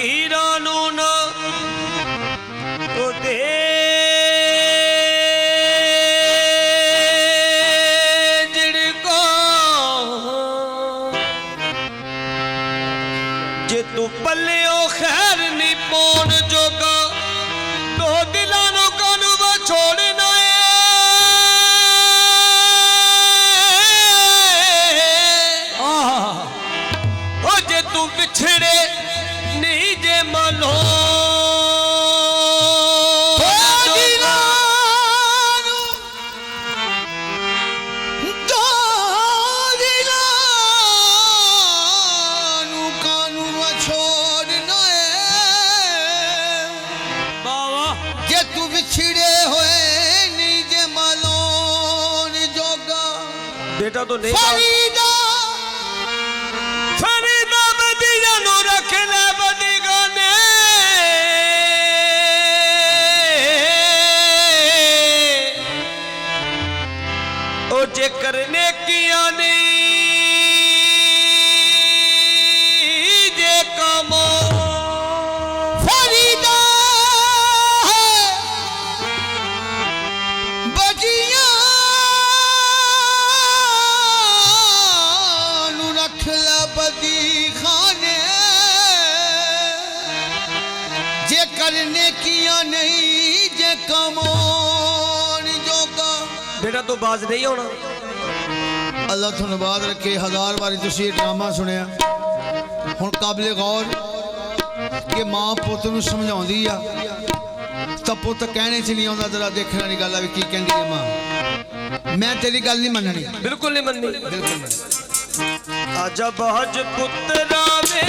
फकीरां नूं ना तो दे जिड़को जे तू पल्लियों खैर नहीं पाउण जोगा तो दिलां नूं कानू छोड़ना तू बिछड़े नहीं जे मलो जे तू बिछड़े होए नहीं जे मलो जोगा बेटा तो नहीं फरीदा जे करने किया नहीं जे कमो फरीदा है बजिया नू रख ला बदी खाने जे करने किया नहीं जे कमो बेटा तो बाज नहीं होना अल्लाह तुहानू बात रखे हजार बारी तुसी ये ड्रामा सुनिया हुण काबिले गौर कि मां पुत नू समझाउंदी आ तां पुत कहने च नहीं आउंदा जरा देखने वाली गल आ वी की कहंदी है मां मैं तेरी गल नहीं मननी बिल्कुल नहीं मननी बिल्कुल नहीं आजा बाज पुत्रा वे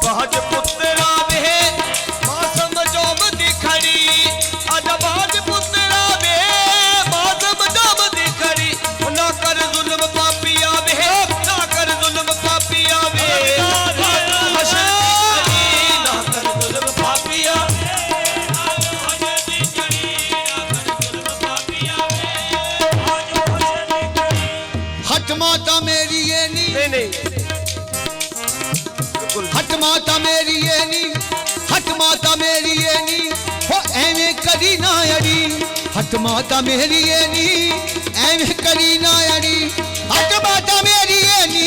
बाज पुत्रा वे मां समझो मदी खड़ी आजा बाज पुत्रा वे मां समझो मदी खड़ी ना कर जुल्म पापिया वे ना कर जुल्म पापिया वे ना कर जुल्म पापिया हट माता मेरी ये नहीं हट माता मेरी ये नी हट माता मेरी ये नी हो एवें करी ना अड़ी हट माता मेरी ये नी एवें करी ना अड़ी हट माता मेरी ये नी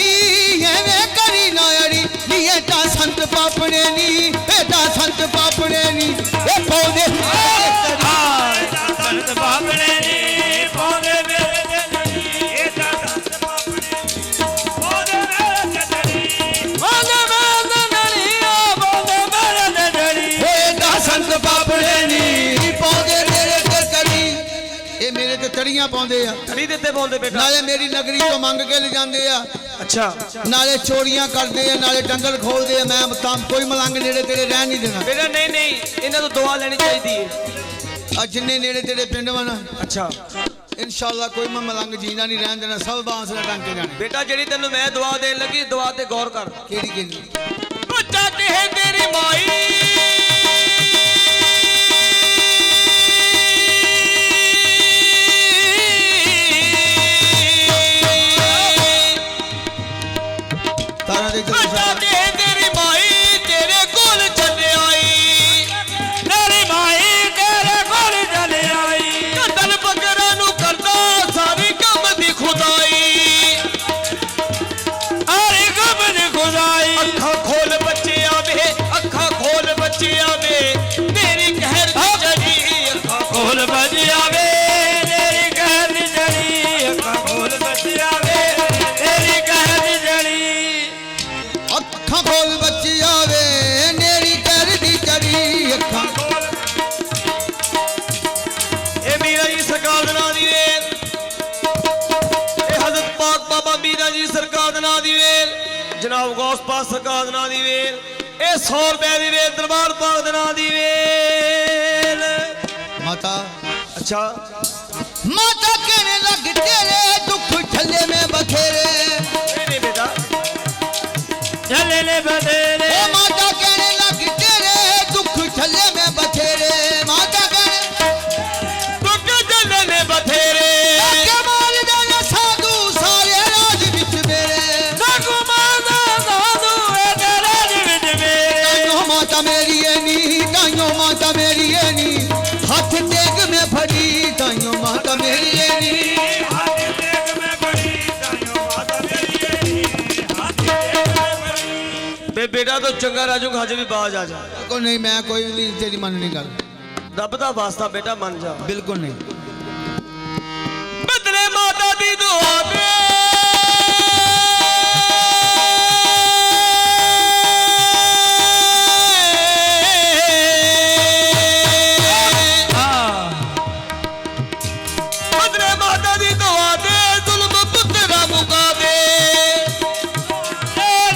एवें करी ना अड़ी नी एटा संत पापड़े नी एटा संत पापड़े नी ए पौधे संत पापड़े नी पौधे मेरे जड़ी एटा संत पापड़े पौधे मेरे जड़ी संत पापड़े नी पौधे मेरे ते तड़ी ए मेरे ते तड़ियां पाउंदे आ तड़ी देते पाउंदे बेटा नाले मेरी नगरी तो मंग के ले जांदे आ अच्छा नाले चोरियां करदे आ नाले डंगल खोलदे आ मैं तां कोई मलंग नेड़े तेरे रह नहीं देना बेटा नहीं नहीं इन्हां तो दुआ लेनी चाहिदी है आ जिन्ने नेड़े तेरे पिंड वन अच्छा इंशाअल्लाह कोई मैं मलंग जीना नहीं रहन देना सब बांस ना टांके जाने बेटा जेड़ी तेनु मैं दुआ देन लगी दुआ ते गौर कर केड़ी केड़ी बच्चा ते है तेरी माई तेरी माई तेरे कोल चले आई तेरी माई तेरे कोल चले आई कतल बकरा नू करदा सारी कम दी खुदाई सारी कम दी खुदाई अखा खोल बच्चे आवे अखा खोल बच्चे आवे तेरी कहर दी जड़ी अखा खोल बच्चे आवे तेरी कहर दी जड़ी अखा खोल बच्चे आवे तेरी कहर दी जड़ी अखा खोल बच्ची आवे नेरी कर दी चढ़ी अखा ए मीरा जी सरकार दे नां दी वेल ए हजरत पाक बाबा मीरा जी सरकार दे नां दी वेल जनाब गौस पाक सरकार दे नां दी वेल ए 100 रुपए दी वेल दरबार पाक दे नां दी वेल माता अच्छा माता कहने लग तेरे दुख ठल्ले में बखेरे नहीं बेटा चले ले बतेरे ओ माता कहने लग तेरे माता मेरी ये नी हाथ टेक में फड़ी ताइयों माता मेरी ये नी बेटा तो चंगा राजू हजे भी बाज आ जा को नहीं मैं कोई नहीं तेरी मननी गल रब दा वास्ता बेटा मन जा बिल्कुल नहीं बदले माता दी दुआ दे बदले माता दी दुआ दे जुल्म पुत्रा मुका दे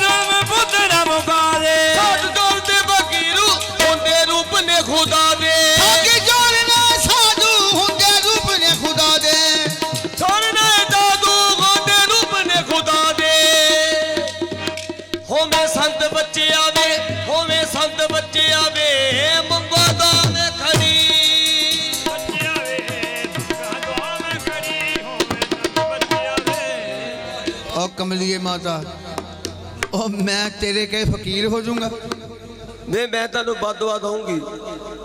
जुल्म पुत्रा मुका दे साथ दौड़ते फकीरू होंदे रूप ने खुदा दे आगे जोड़ना साधु होंदे रूप ने खुदा दे छोड़ना जादू होंदे रूप ने खुदा दे होवे संत बच्चे आवे होवे संत बच्चे आवे मंगवा दान खड़ी बच्चे आवे मंगवा दान खड़ी होवे संत बच्चे आवे ओ कमलिए माता ओ मैं तेरे के फकीर हो जाऊंगा नहीं मैं तेन बददुआ दूंगी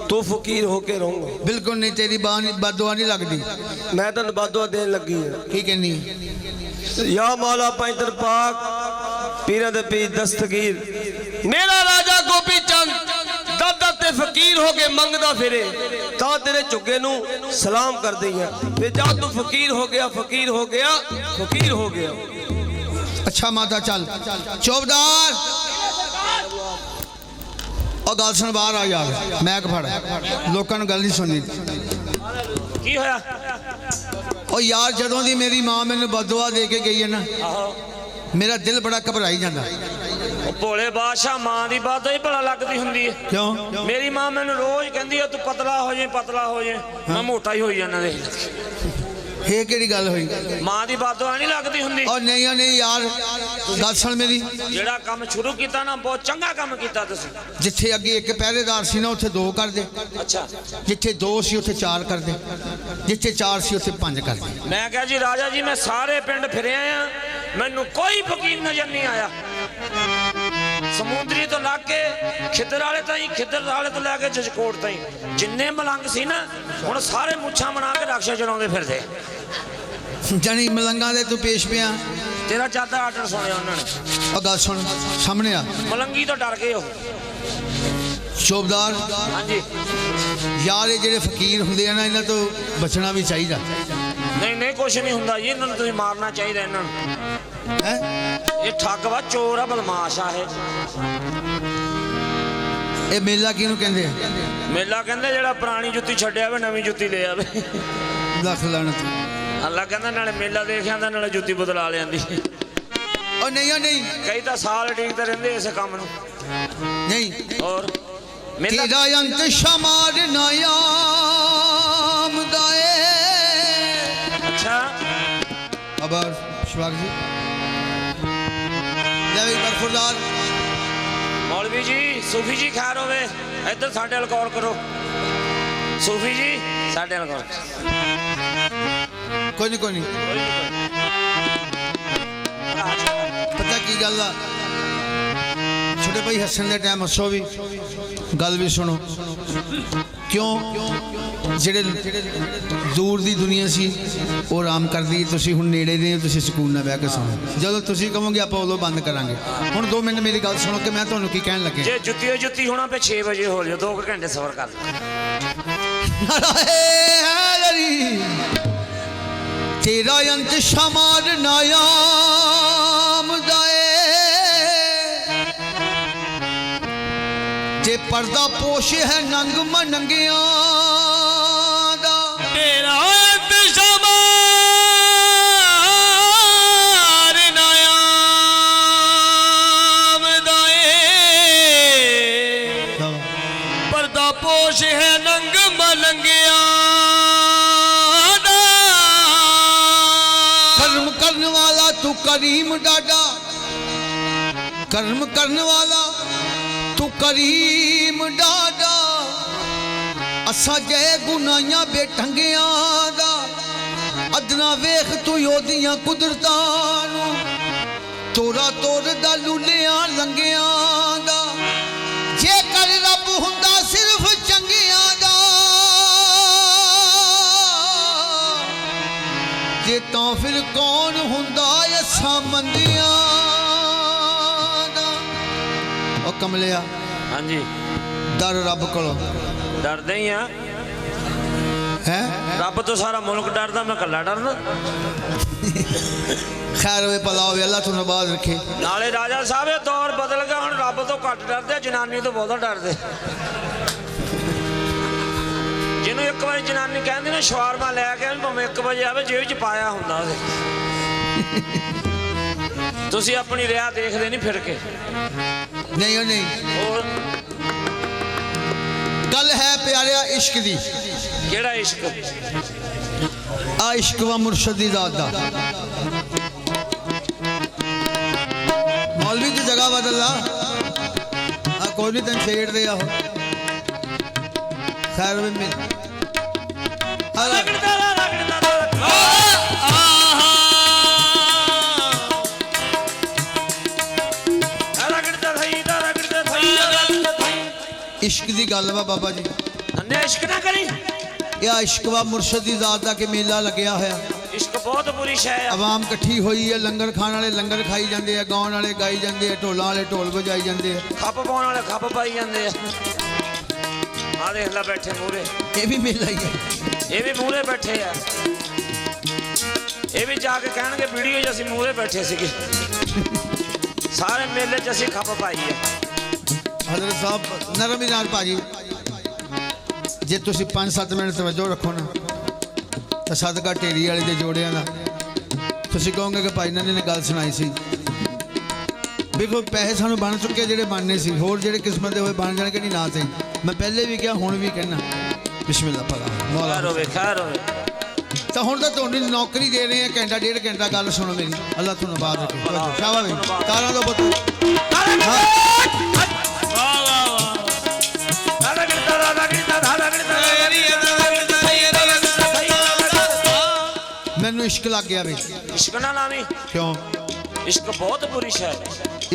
तू फकीर होके रहूंगा बिल्कुल नहीं तेरी बददुआ नहीं लगती मैं तेन बददुआ देन लगी है की कहनी या मौला पैंतर पाक पीरा दे पीर दस्तगीर मेरा राजा गोपी चंद दर दर ते फकीर हो के मंगदा फिरे ता तेरे झुग्गे नू सलाम कर दी है फिर जा तू फकीर हो गया फकीर हो गया फकीर हो गया अच्छा माता चल चौबदार और गल सुन बाहर आ यार मैक फड़ लोगों ने गल नहीं सुननी की होया और यार जदों दी मेरी मां मैंने बददुआ दे के गई है ना मेरा दिल बड़ा घबराई जाता भोले बादशाह मां की बात ही भला लगती होंगी है क्यों मेरी मां मैंने रोज कहती है तू पतला हो जाए मैं मोटा ही हो जाना देख ये केड़ी गल हुई मां की बात नहीं लगती होंगी और नहीं यार गल सुन मेरी जेड़ा काम शुरू किया ना बहुत चंगा काम किया तुसीं जिथे अगे एक पहरेदार सी ना उत्थे दो कर दे अच्छा जिथे दो सी उत्थे चार कर दे जिथे चार सी उत्थे पांच कर दे मैं कहा जी राजा जी मैं सारे पिंड फिरिया आ मैनू कोई फकीर नजर नहीं आया समुद्री तो लग के खिदर वाले ताई खिदर वाले तो लैके जजकोट ताई जिन्ने मलंग सी ना हुण सारे मुछा बना के रक्षा चलाते फिरदे जानी मलंगा दे तू पेश पिया तेरा ज्यादा आर्डर सुनिया उन्होंने और गल सुन सामने आ मलंगी तो डर गए हो चौबदार हाँ जी यार ये जेडे फकीर होंगे ना इन्हां तो बचना भी चाहिए नहीं कुछ नहीं हुंदा जी इन्होंने तुसीं मारना चाहिए इन्होंने है ये ठग वा चोर आ बदमाश आ ये मेला किहनूं कहंदे मेला कहंदे जेड़ा पुरानी जुत्ती छड्डिया वे नवीं जुत्ती ले आवे लख लानत अल्लाह कहंदा नाले मेला देख आंदा नाले जुत्ती बदला लियांदी और नहीं कई तो साल टीकते रहिंदे इस काम नूं नहीं और मेला तेरा अंत शमार नायाम दाए अच्छा अब शवाग जी ले बरखुरदार मौलवी जी सूफी जी खैर होवे इधर साडे अल गौर करो सूफी जी साडे अल गौर कोई नहीं पता की गल आ छोटे भाई हसन के टाइम हसो भी गल भी सुनो क्यों जेडे दूर दी दुनिया सी वो आराम कर दी तुसी हुण नेड़े ने तुसी सुकून नाल बैठ के सुनो जदों तुसी कहोगे आप उदों बंद करांगे हुण 2 मिनट मेरी गल सुनो कि मैं तुहानूं की कहण लगे जे जुत्ती होना पे 6 बजे हो लियो 2 घंटे सफर कर तेरा अंत शमार नायाम दाए जे पर्दा पोश है नंग मनंगिया दा तेरा अंत शमार नायाम दाए पर्दा पोश है नंग मलंगिया कर्म करने वाला तू करीम डाडा कर्म करने वाला तू करीम डाडा असा जय गुनाहियां बेठंगिया दा अदना वेख तू योदियां कुदरतां नूं तोरा तोर दा लुलियां लंगियां दा जे कर रब हुंदा सिर्फ चंगिया ਜੇ ਤਾਂ ਫਿਰ ਕੌਣ ਹੁੰਦਾ ਅਸਾਂ ਮੰਦੀਆਂ ਦਾ। ਉਹ ਕਮਲਿਆ ਹਾਂਜੀ ਡਰ ਰੱਬ ਕੋਲੋਂ ਡਰਦੇ ਹੀ ਆ ਹੈ। ਰੱਬ ਤੋਂ ਸਾਰਾ ਮੁਲਕ ਡਰਦਾ, ਮੈਂ ਇਕੱਲਾ ਡਰਦਾ। ਖੈਰ ਹੋਵੇ ਭਲਾ ਹੋਵੇ, ਅੱਲਾ ਤੁਹਾਨੂੰ ਬਾਦ ਰੱਖੇ। ਨਾਲੇ ਰਾਜਾ ਸਾਹਿਬ ਇਹ ਦੌਰ ਬਦਲ ਗਿਆ, ਹੁਣ ਰੱਬ ਤੋਂ ਘੱਟ ਡਰਦੇ, ਜਨਾਨੀ ਤੋਂ ਬਹੁਤਾ ਡਰਦੇ। ਜਿਹਨੂੰ ਇੱਕ ਵਾਰੀ ਜਨਾਨੀ ਕਹਿੰਦੀ ਨਾ ਸ਼ਵਾਰਮਾ ਲੈ ਕੇ ਭਾਵੇਂ 1 ਵਜੇ ਆਵੇ, ਜੇਬ 'ਚ ਪਾਇਆ ਹੁੰਦਾ ਉਹਦੇ। ਤੁਸੀਂ ਆਪਣੀ ਰਿਆ ਦੇਖਦੇ ਨਹੀਂ ਫਿਰ ਕੇ। ਨਹੀਂ ਉਹ ਨਹੀਂ ਹੋਰ ਗੱਲ ਹੈ ਪਿਆਰਿਆ ਇਸ਼ਕ ਦੀ। ਕਿਹੜਾ ਇਸ਼ਕ? ਆ ਇਸ਼ਕ ਵਾ ਮੁਰਸ਼ਦ ਦੀ ਜ਼ਾਤ ਦਾ। मौलवी की जगह बदल ला। कोई नहीं तेन छेड़ दे आहो। खैर में मिल इश्क दी गल वा बाबा जी। इश्क ना करी। या इश्क वा मुर्शद दी ज़ात दा के मेला लग्या होया। इश्क बहुत बुरी शै है। आवाम इकट्ठी हुई है, लंगर खाने वाले लंगर खाई जाते हैं, गाउन वाले गाई जाते हैं, ढोलों वाले ढोल बजाई जाते हैं, खप पाने वाले खप पाई जाते हैं। आ देख ला बैठे मूरे, ये भी मेला ही है। ये भी मूरे बैठे है, ये भी जाके कहणगे वीडियो च असीं मूरे बैठे सीगे। सारे मेले च असीं खप पाई है। हजरत साहब नरम ही नाल भाजी, जे तुसीं 5-7 मिनट तवज्जो रखो ना तो सदका ढेरी वाले के जोड़िया का तुसीं कहोगे कि भाई ने गल सुनाई सी। देखो पैसे सानू बन चुके जेडे बनने सी, होर जेडे किस्मत दे होए बन जाणगे नहीं ना सही। मैं पहले भी कहा हुण भी कहना बिस्मिल्लाह भला मौला खैर होवे खैर होवे। तो हुण तो तुहानू नौकरी दे रहे हैं, घंटा 1.5 घंटा गल सुनो मेरी। अल्लाह तुहानू बाद रखे। शाबाश भाई तारा दो पुत्र। मैनू इश्क लग गया बे। इश्क ना लावी। क्यों? इश्क बहुत बुरी शै है।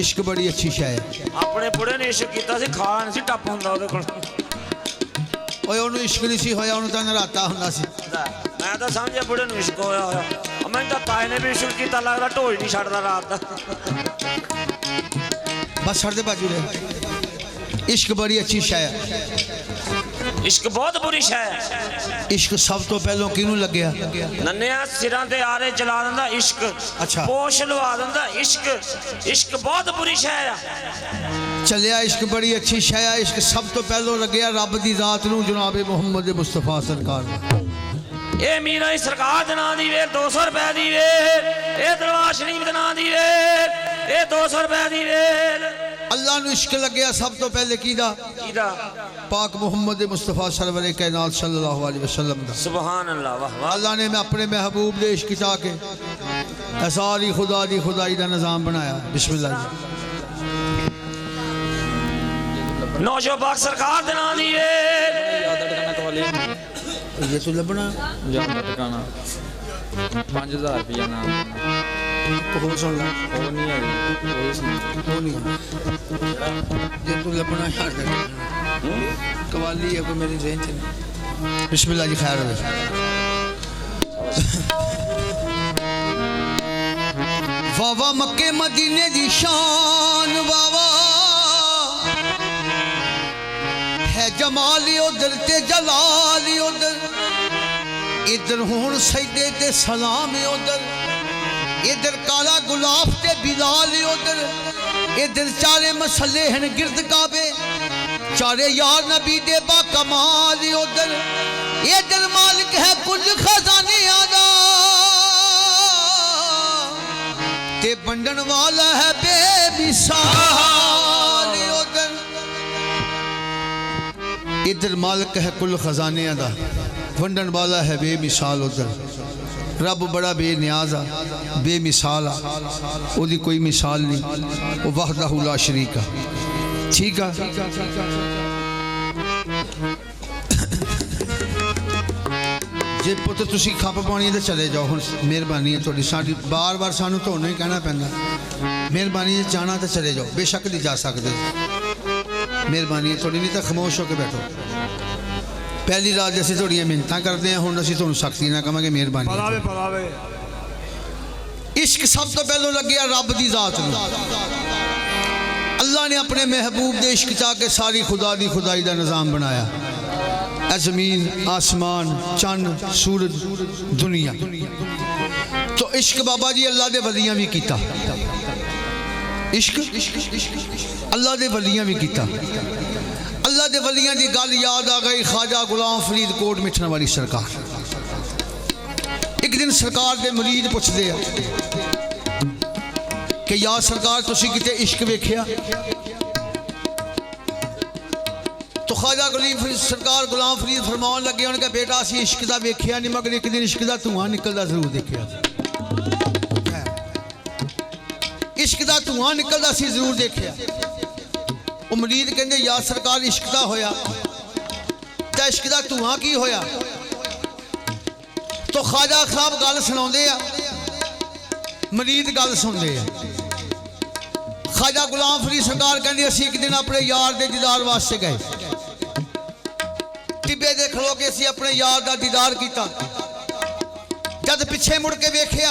इश्क बड़ी अच्छी शै है। अपने बुढ़े ने इश्क कीता सी, खा नहीं सी टप हुंदा ओदे कोल। ओए ओनू इश्क नहीं सी होया, ओनू तां नराता हुंदा सी। मैं तो समझिया बुढ़े नूं इश्क होया होया। मैं तो ताए ने भी इश्क कीता, लगदा ढोल नहीं छड्डदा रात दा। बस छड़ दे बाजू रे। इश्क बड़ी अच्छी शै है। इश्क बहुत बुरी शै है। इश्क सब तो पहलों किनू लग्या? नन्निया सिरां ते आरे चला दिंदा इश्क। अच्छा। पोश लवा दिंदा इश्क। इश्क बहुत बुरी शै है। चलिया इश्क बड़ी अच्छी शै है। इश्क सब तो पहलों लग्या रब दी जात नू, जनाब मुहम्मद मुस्तफा सरकार। ये मीरा ही सरकार दे नां दी वेल 200 रुपए दी वेल, ये दरबार शरीफ दे नां दी वेल, ये 200 रुपए दी वेल। अल्लाह नू इश्क लग्या सब तो पहले कीदा? कीदा? पाक मुहम्मद मुस्तफा सरवर कायनात सल्लल्लाहु अलैहि वसल्लम दा। सुभान अल्लाह वाह वाह। अल्लाह ने मैं अपने महबूब दे इश्क चाके सारी खुदा दी खुदाई दा निज़ाम बनाया। बिस्मिल्लाह जी। नौशो पाक सरकार दे नां दी वेल। ये तो लबना ਜਾਂਦਾ ਟਿਕਾਣਾ 5000 ਰੁਪਇਆ ਨਾਮ हो सुन ला ਉਹ ਨਹੀਂ ਹੈ ਉਹ ਸੀ हो नहीं ये तो लबना यार कवाली है कोई मेरी रेंज नहीं। बिस्मिल्लाह जी खैर हो। वावा मक्के मदीने दी शान वावा है, जमाल उधर ते जलाल उधर, इधर हुण सजदे ते सलाम उधर, इधर काला गुलाब ते बिलाल उधर, इधर चारे मसले हैं गिरद काबे, चारे यार नबी दे बा कमाल उधर, इधर मालिक है कुल खजाने दा ते बंडन वाला है बेमिसाल उधर। इधर मालिक है कुल खजाने दा, वंडन वाला है बेमिसाल उधर। रब बड़ा बेनियाज आ, बेमिसाल आ, ओदी कोई मिसाल नहीं, वो वहदहू ला शरीक आ। ठीक आ। जे पुत्र तुसी खप पानी तो चले जाओ। हुण मेहरबानी है तुहाडी, साडी बार बार सानू तुहानू ही कहना पैंदा। मेहरबानी है जाना तो चले जाओ, बेशक नहीं जा सकते। मेहरबानी है थोड़ी, नहीं तो खामोश होकर बैठो। पहली रात जैसे थोड़ियां मिन्नतां करते हैं, हुण असीं तुहानू सख्ती ना कहांगे। मेहरबानी। इश्क सब तो पहलों लगे रब की जात में। अल्लाह ने अपने महबूब के इश्क चा के सारी खुदा की खुदाई का निज़ाम बनाया। ए जमीन आसमान चंद सूरज दुनिया। तो इश्क बाबा जी अल्लाह के वलियां भी किया। इश्क अल्लाह के वलियां भी किया। अल्लाह के वलियां की गल याद आ गई ख्वाजा गुलाम फरीद कोट मिठन वाली सरकार। एक दिन सरकार के मुरीद पूछते हैं कि यार सरकार तुसी किते इश्क वेख्या? तो ख्वाजा सरकार गुलाम फरीद फरमान लगे उन्होंने कहा बेटा असी इश्क का वेख्या नहीं मगर एक दिन इश्क का धुआं निकलता जरूर देखा। इश्क का धुआं निकलता सी जरूर देखा। वो मुरीद कहते यार सरकार इश्क का होया तो इश्क का धुआं की होया? तो ख्वाजा साहब गल सुनाते हैं, मुरीद गल सुनते हैं। ख्वाजा गुलाम फरीद सरकार कहते असी एक दिन अपने यार के दीदार वास्ते गए। टिब्बे दे खलो के असी अपने यार का दीदार किया। जब पिछे मुड़ के वेख्या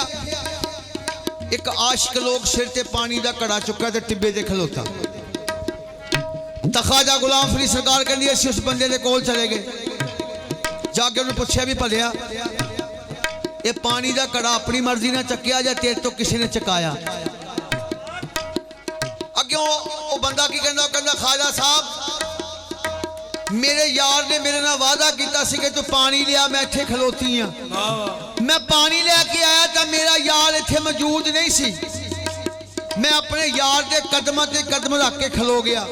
एक आशिक लोग सिर ते पानी का घड़ा चुका तो टिब्बे दे खलोता। तो ख्वाजा गुलाम फरीद सरकार कहती असी उस बंदे के कोल चले गए। जाके उन्हें पूछा भी भलिया ये पानी का घड़ा अपनी मर्जी ने चक्या या तेरे तो किसी ने चकाया? अग्यों वो बंदा की कहता कहता ख्वाजा साहब मेरे यार ने मेरे नाल वादा किया कि तू पानी लिया मैं इत्थे खलोती हाँ। मैं पानी लैके आया तो मेरा यार इत्थे मौजूद नहीं सी। मैं अपने यार के कदम ते कदम रख के खलो गया।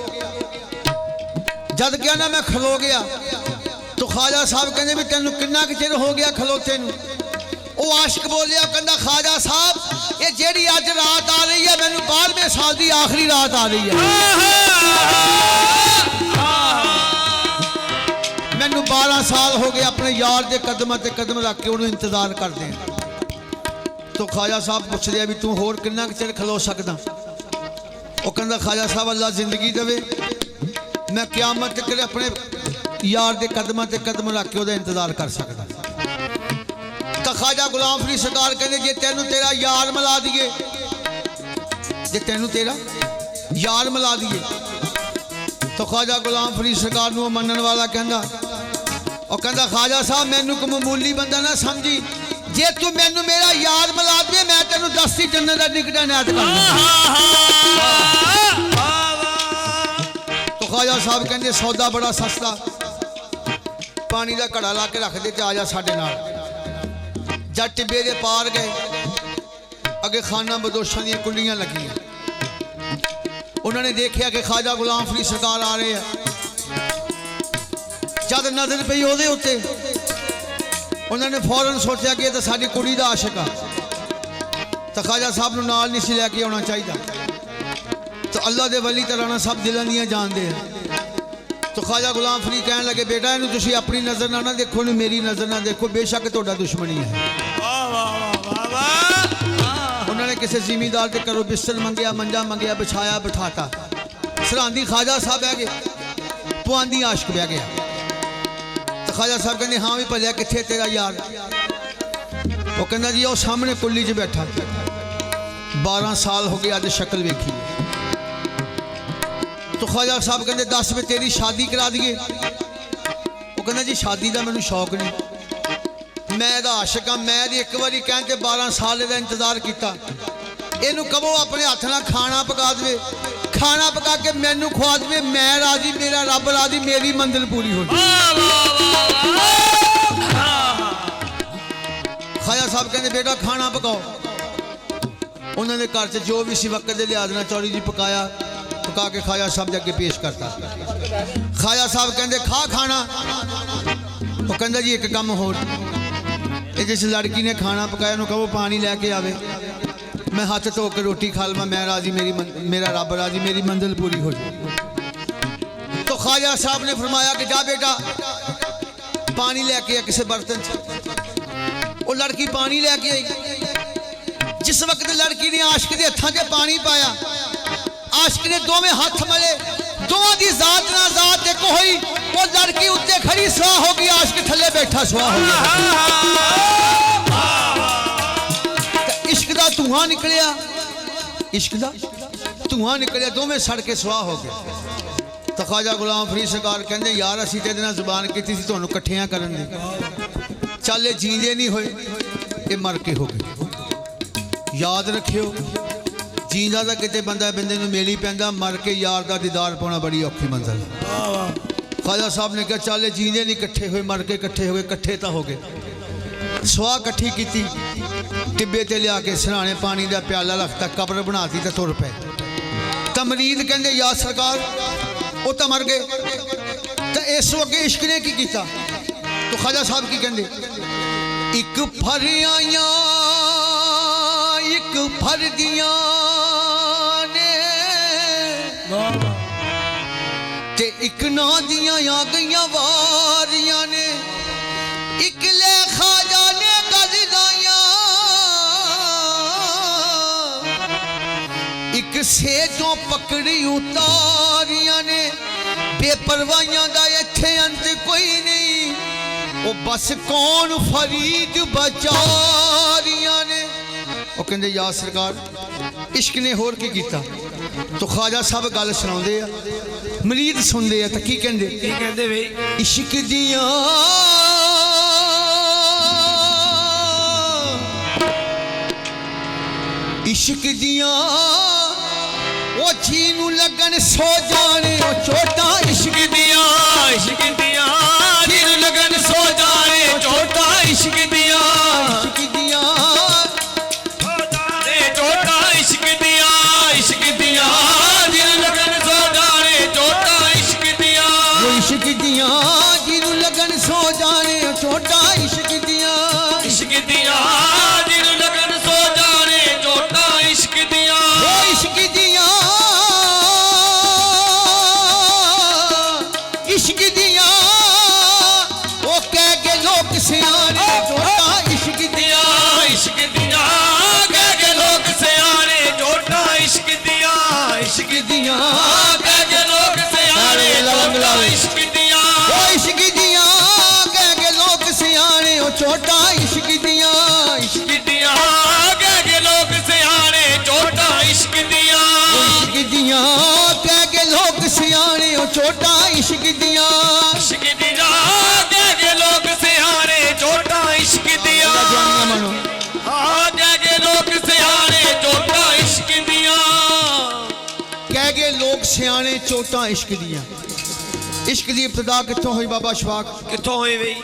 जद क्या ना मैं खलो गया तो ख्वाजा साहब कहते भी तेन किन्ना कि चिर हो गया खलोते नूं? वो आशिक बोलिया कहता ख्वाजा साहब ये जेड़ी अज रात आ रही है मैनू 12वें साल की आखिरी रात आ रही है। मैनू 12 साल हो गए अपने यार के कदम ते कदम रख के उन्होंने इंतजार करते हैं। तो ख्वाजा साहब पूछते हैं भी तू होर किन्ना कि चिर खलो सकदा? वो कहता ख्वाजा साहब अल्लाह जिंदगी देवे मैं क़यामत तक अपने यार के कदम ते कदम रख के उहदा इंतजार कर सकदा। तो ख्वाजा गुलाम फरीद सरकार कहते जे तेनू तेरा यार मिला दिए, जे तेनू तेरा यार मिला दिए। तो ख्वाजा गुलाम फरीद सरकार नूं मनन वाला कहंदा और कहंदा ख्वाजा साहब मैनू कोई मामूली बंदा ना समझी, जे तू मैनू मेरा यार मिला दे मैं तेनू 10 जन्नत दा टिकट इनायत कर दूंगा। तो ख्वाजा साहब कहंदे सौदा बड़ा सस्ता, पानी का घड़ा ला के रख दे ते आ जा साडे नाल। जब टिब्बे दे पार गए अगे खाना बदोशां दी कुंडियां लगियां। उन्होंने देखा कि ख्वाजा गुलाम फरीद सरकार आ रहे हैं। जब नजर पई ओहदे उत्ते उन्होंने फौरन सोचा कि ये तो साडी कुड़ी दा आशिक आ। तो ख्वाजा साहब नूं नाल नहीं सी लैके आउणा चाहिदा। तो अल्लाह दे वली तो राणा साहब दिलां दियां जानदे हैं। तो ख्वाजा गुलाम फरीद कहने लगे बेटा इन्हूं तुसीं अपनी नज़र ना देखो नहीं मेरी नज़र ना देखो, बेशक तुहाडा दुश्मनी है। उन्होंने किसी जिमीदार के घरों बिस्तर मंगया, मंजा मंगया, बिछाया, बिठाता। सरांदी ख्वाजा साहब बह गए, पुआंदी आशिक बह गया। तो ख्वाजा साहब कहते हाँ भी भलिया कित्थे तेरा यार? वो कहना जी वो सामने कुल्ली च बैठा, 12 साल हो गए अज शक्ल वेखी। तो ख्वाजा साहब कहते 10 में तेरी शादी करा दिए। वो कहना जी शादी का मैनू शौक नहीं, मैं आशिक हाँ। मैं एक बारी कहते 12 साल का इंतजार किया। इनू कहो अपने हाथ ना खाना पका दे, खाना पका के मैनू खुआ दे, मैं राजी, मेरा रब राजी, मेरी मंजिल पूरी हो जाए। ख्वाजा साहब कहते बेटा खाना पकाओ। उन्होंने घर से जो भी सी वक्त के लिहाज ना चौड़ी जी पकाया, पका के ख्वाजा साहब के अगे पेश करता। ख्वाजा साहब कहते खा खाना। वो कहता जी एक काम हो, जिस लड़की ने खाना पकाया उन्होंने कहो पानी लैके आवे, मैं हाथ धो के रोटी खा लवां, मैं राजी, मेरा रब राजी, मेरी मंजिल पूरी हो जाए। तो ख्वाजा साहब ने फरमाया कि जा बेटा पानी लैके आ किसी बर्तन से। वो लड़की पानी लैके आई। जिस वक्त लड़की ने आशिक के हत्थों से पानी पाया, आशिक ने दोवें हाथ मले, दोवां दी जात ना जात एक होई। वो लड़की उत्ते खड़ी सुहा हो गई, आशिक थले बैठा सुहा हो गया। इश्क दा धुआं निकलिया, इश्क दा धुआं निकलिया, दोवें सड़ के सुआह हो गए। तो ख्वाजा गुलाम फरीद सरकार कहते यार असीं ते इहदे नाल जुबान कीती सी तुहानूं इकट्ठियां करन दी, चल ये जींदे नहीं होए, ये मर के हो गए। याद रखियो जींदा तो किते बंदा बंदे नूं मिल ही पैंदा, मर के यार दा दीदार पाना बड़ी औखी मंजिल है। ख्वाजा साहब ने कहा चल जींदे नहीं इकट्ठे हुए, मर के इकट्ठे हो गए, इकट्ठे तो हो गए। सुआह इकट्ठी की, टिब्बे ते लिया के सराणे पानी का प्याला रखता, कब्र बनाती तो तुर पे। तो मरीद कहते या सरकार वो तो मर गए, तो इस अगे इश्क ने की किया? तो ख्वाजा साहब की कहते एक फर आइया एक फर दिया ने ते एक ना दिया आ गई वारियां ने, एक ले ख्वाजा ने गज लाइया, एक से जो पकड़ी उतारियां ने, बेपरवाहियां दा इत्थे अंत कोई नहीं, वो बस कौन फरीद बचारियां ने। वो कहते या सरकार इश्क ने होर की कीता? तो ख्वाजा साहब गल सुनाते हैं, मरीद सुनते हैं, तो की कहते भाई इश्क दिया इश्क दिया वो जी नू लगन सो जाने, वो चोटा इश्क दिया इश्क दिया दिल लगन सो जाए, चोटा इश्क दिया इश्क दिया चोटा इश्क दिया, इश्क दिया दिल लगन सो जाए, चोटा इश्क दिया वो इश्क दिया जी नू लगन सो जाने, वो चोटा इश्क दिया इश्क दिया दिल लगन सो जाए, चोटा इश्क दिया वो इश्क दिया इश्क दिया वो कह के लोग सियाने, चोटा इश्क दिया इश्क दिया कह के लोग सियाने, चोटा इश्क दिया इश्क दिया कह के लोग सियाने, चोटा इश्क दिया वो इश्क दिया कह के लोग सियाने, वो चोटा इश्क दिया इश्क दिया कह के लोग सियाने, चोटा इश्क दिया इश्क दिया कह के लोग सियाने, वो चोटा इश्क दिया इश्क दिया कह के लोग सियाने, चोटा इश्क दिया हाँ कह के लोग सियाने, चोटा इश्क दिया कह गए लोग सियाने चोटा इश्क दिया। इश्क की इब्तदा कितों हुई बाबा शफाक? कित्थों होई बई?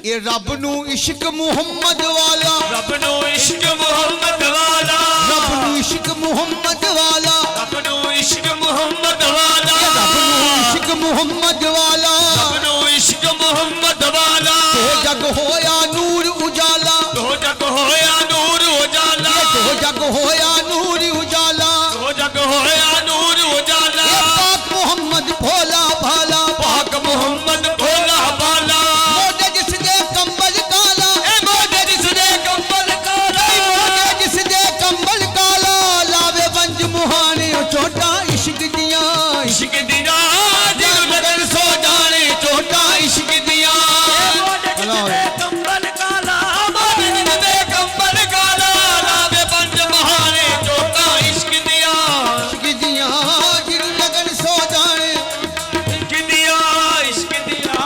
ये रब नू इश्क मुहम्मद वाला, रब नू इश्क मुहम्मद वाला, रब नू इश्क मुहम्मद वाला, रब नू इश्क मुहम्मद वाला, रब नू इश्क मुहम्मद वाला, रब नू इश्क मुहम्मद वाला, तो जग होया नूर उजाला, दो जग होया नूर उजाला, तो जग होया नूर उजाला, दो जग होया नूर उजाला, ये पाक मोहम्मद भोला भाला, पाक मोहम्मद भोला भाला, मोटे जिसदे कंबल काला, मोटे जिसदे कंबल काला, मोटे जिसदे कंबल काला, लावे बंज मुहाने, ओ चोटा इश्क दिया इश्क दिया दिल लगन सो जाने, चोटा इश्क दिया कंबल काला, मोटे जिसदे कंबल काला, लावे पंज महाने, चोटा इश्क दिया इश्क दिया जिन लगन सो जाने, इश्क दिया इश्क दिया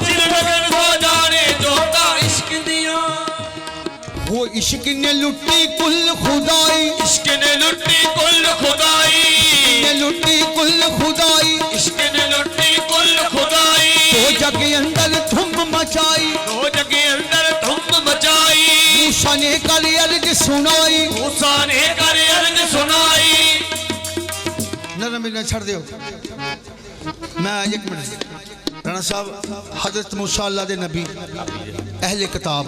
दिल लगन सो जाने, चोटा इश्क दिया वो इश्क ने लुटी कुल खुदाई, इश्क ने लुटी कुल खुदाई, ने लुटी कुल खुदाई, इश्क ने लुटी कुल खुदाई, तो जग अंदर धुम मचाई, दो जगे अंदर धुम मचाई, मूसा ने कर अर्ज सुनाई, मूसा ने कर अर्ज सुनाई। नरम बिना छड़ दियो। मैं एक मिनट राणा साहब, हजरत मूसा अल्लाह दे नबी अहले किताब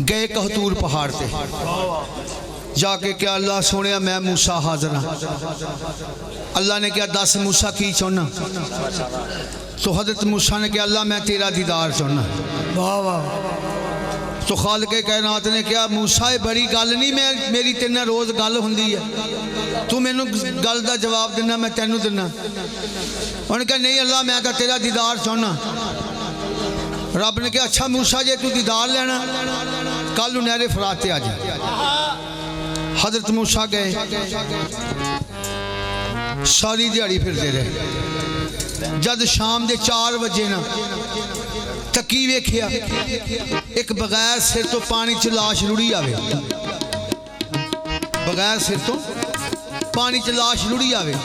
गए कहतूर पहाड़ ते जाके क्या अल्लाह सोने मैं मूसा हाजिर हाँ। अल्लाह ने क्या 10 मूसा की चाहना? तो हजरत मूसा ने क्या अल्लाह मैं तेरा दीदार चाहना। तो खाल के कायनात ने क्या मूसा बड़ी गल नहीं, मैं मेरी तेरे रोज़ गल होंदी है, तू मैनू गल का जवाब देना मैं तेनू देना। उन्हें कहा नहीं अल्लाह मैं तो तेरा दीदार चाहना। रब ने कहा अच्छा मूसा जे तू दीदार लेना कल नहरे फरात ते आ जा। हजरत मूसा गए, सारी दिहाड़ी फिरते रहे। जद शाम दे 4 बजे ना तकी वेखिया एक बगैर सिर तो पानी च लाश रुड़ी आवे, बगैर सिर तो पानी च लाश रुड़ी आवे।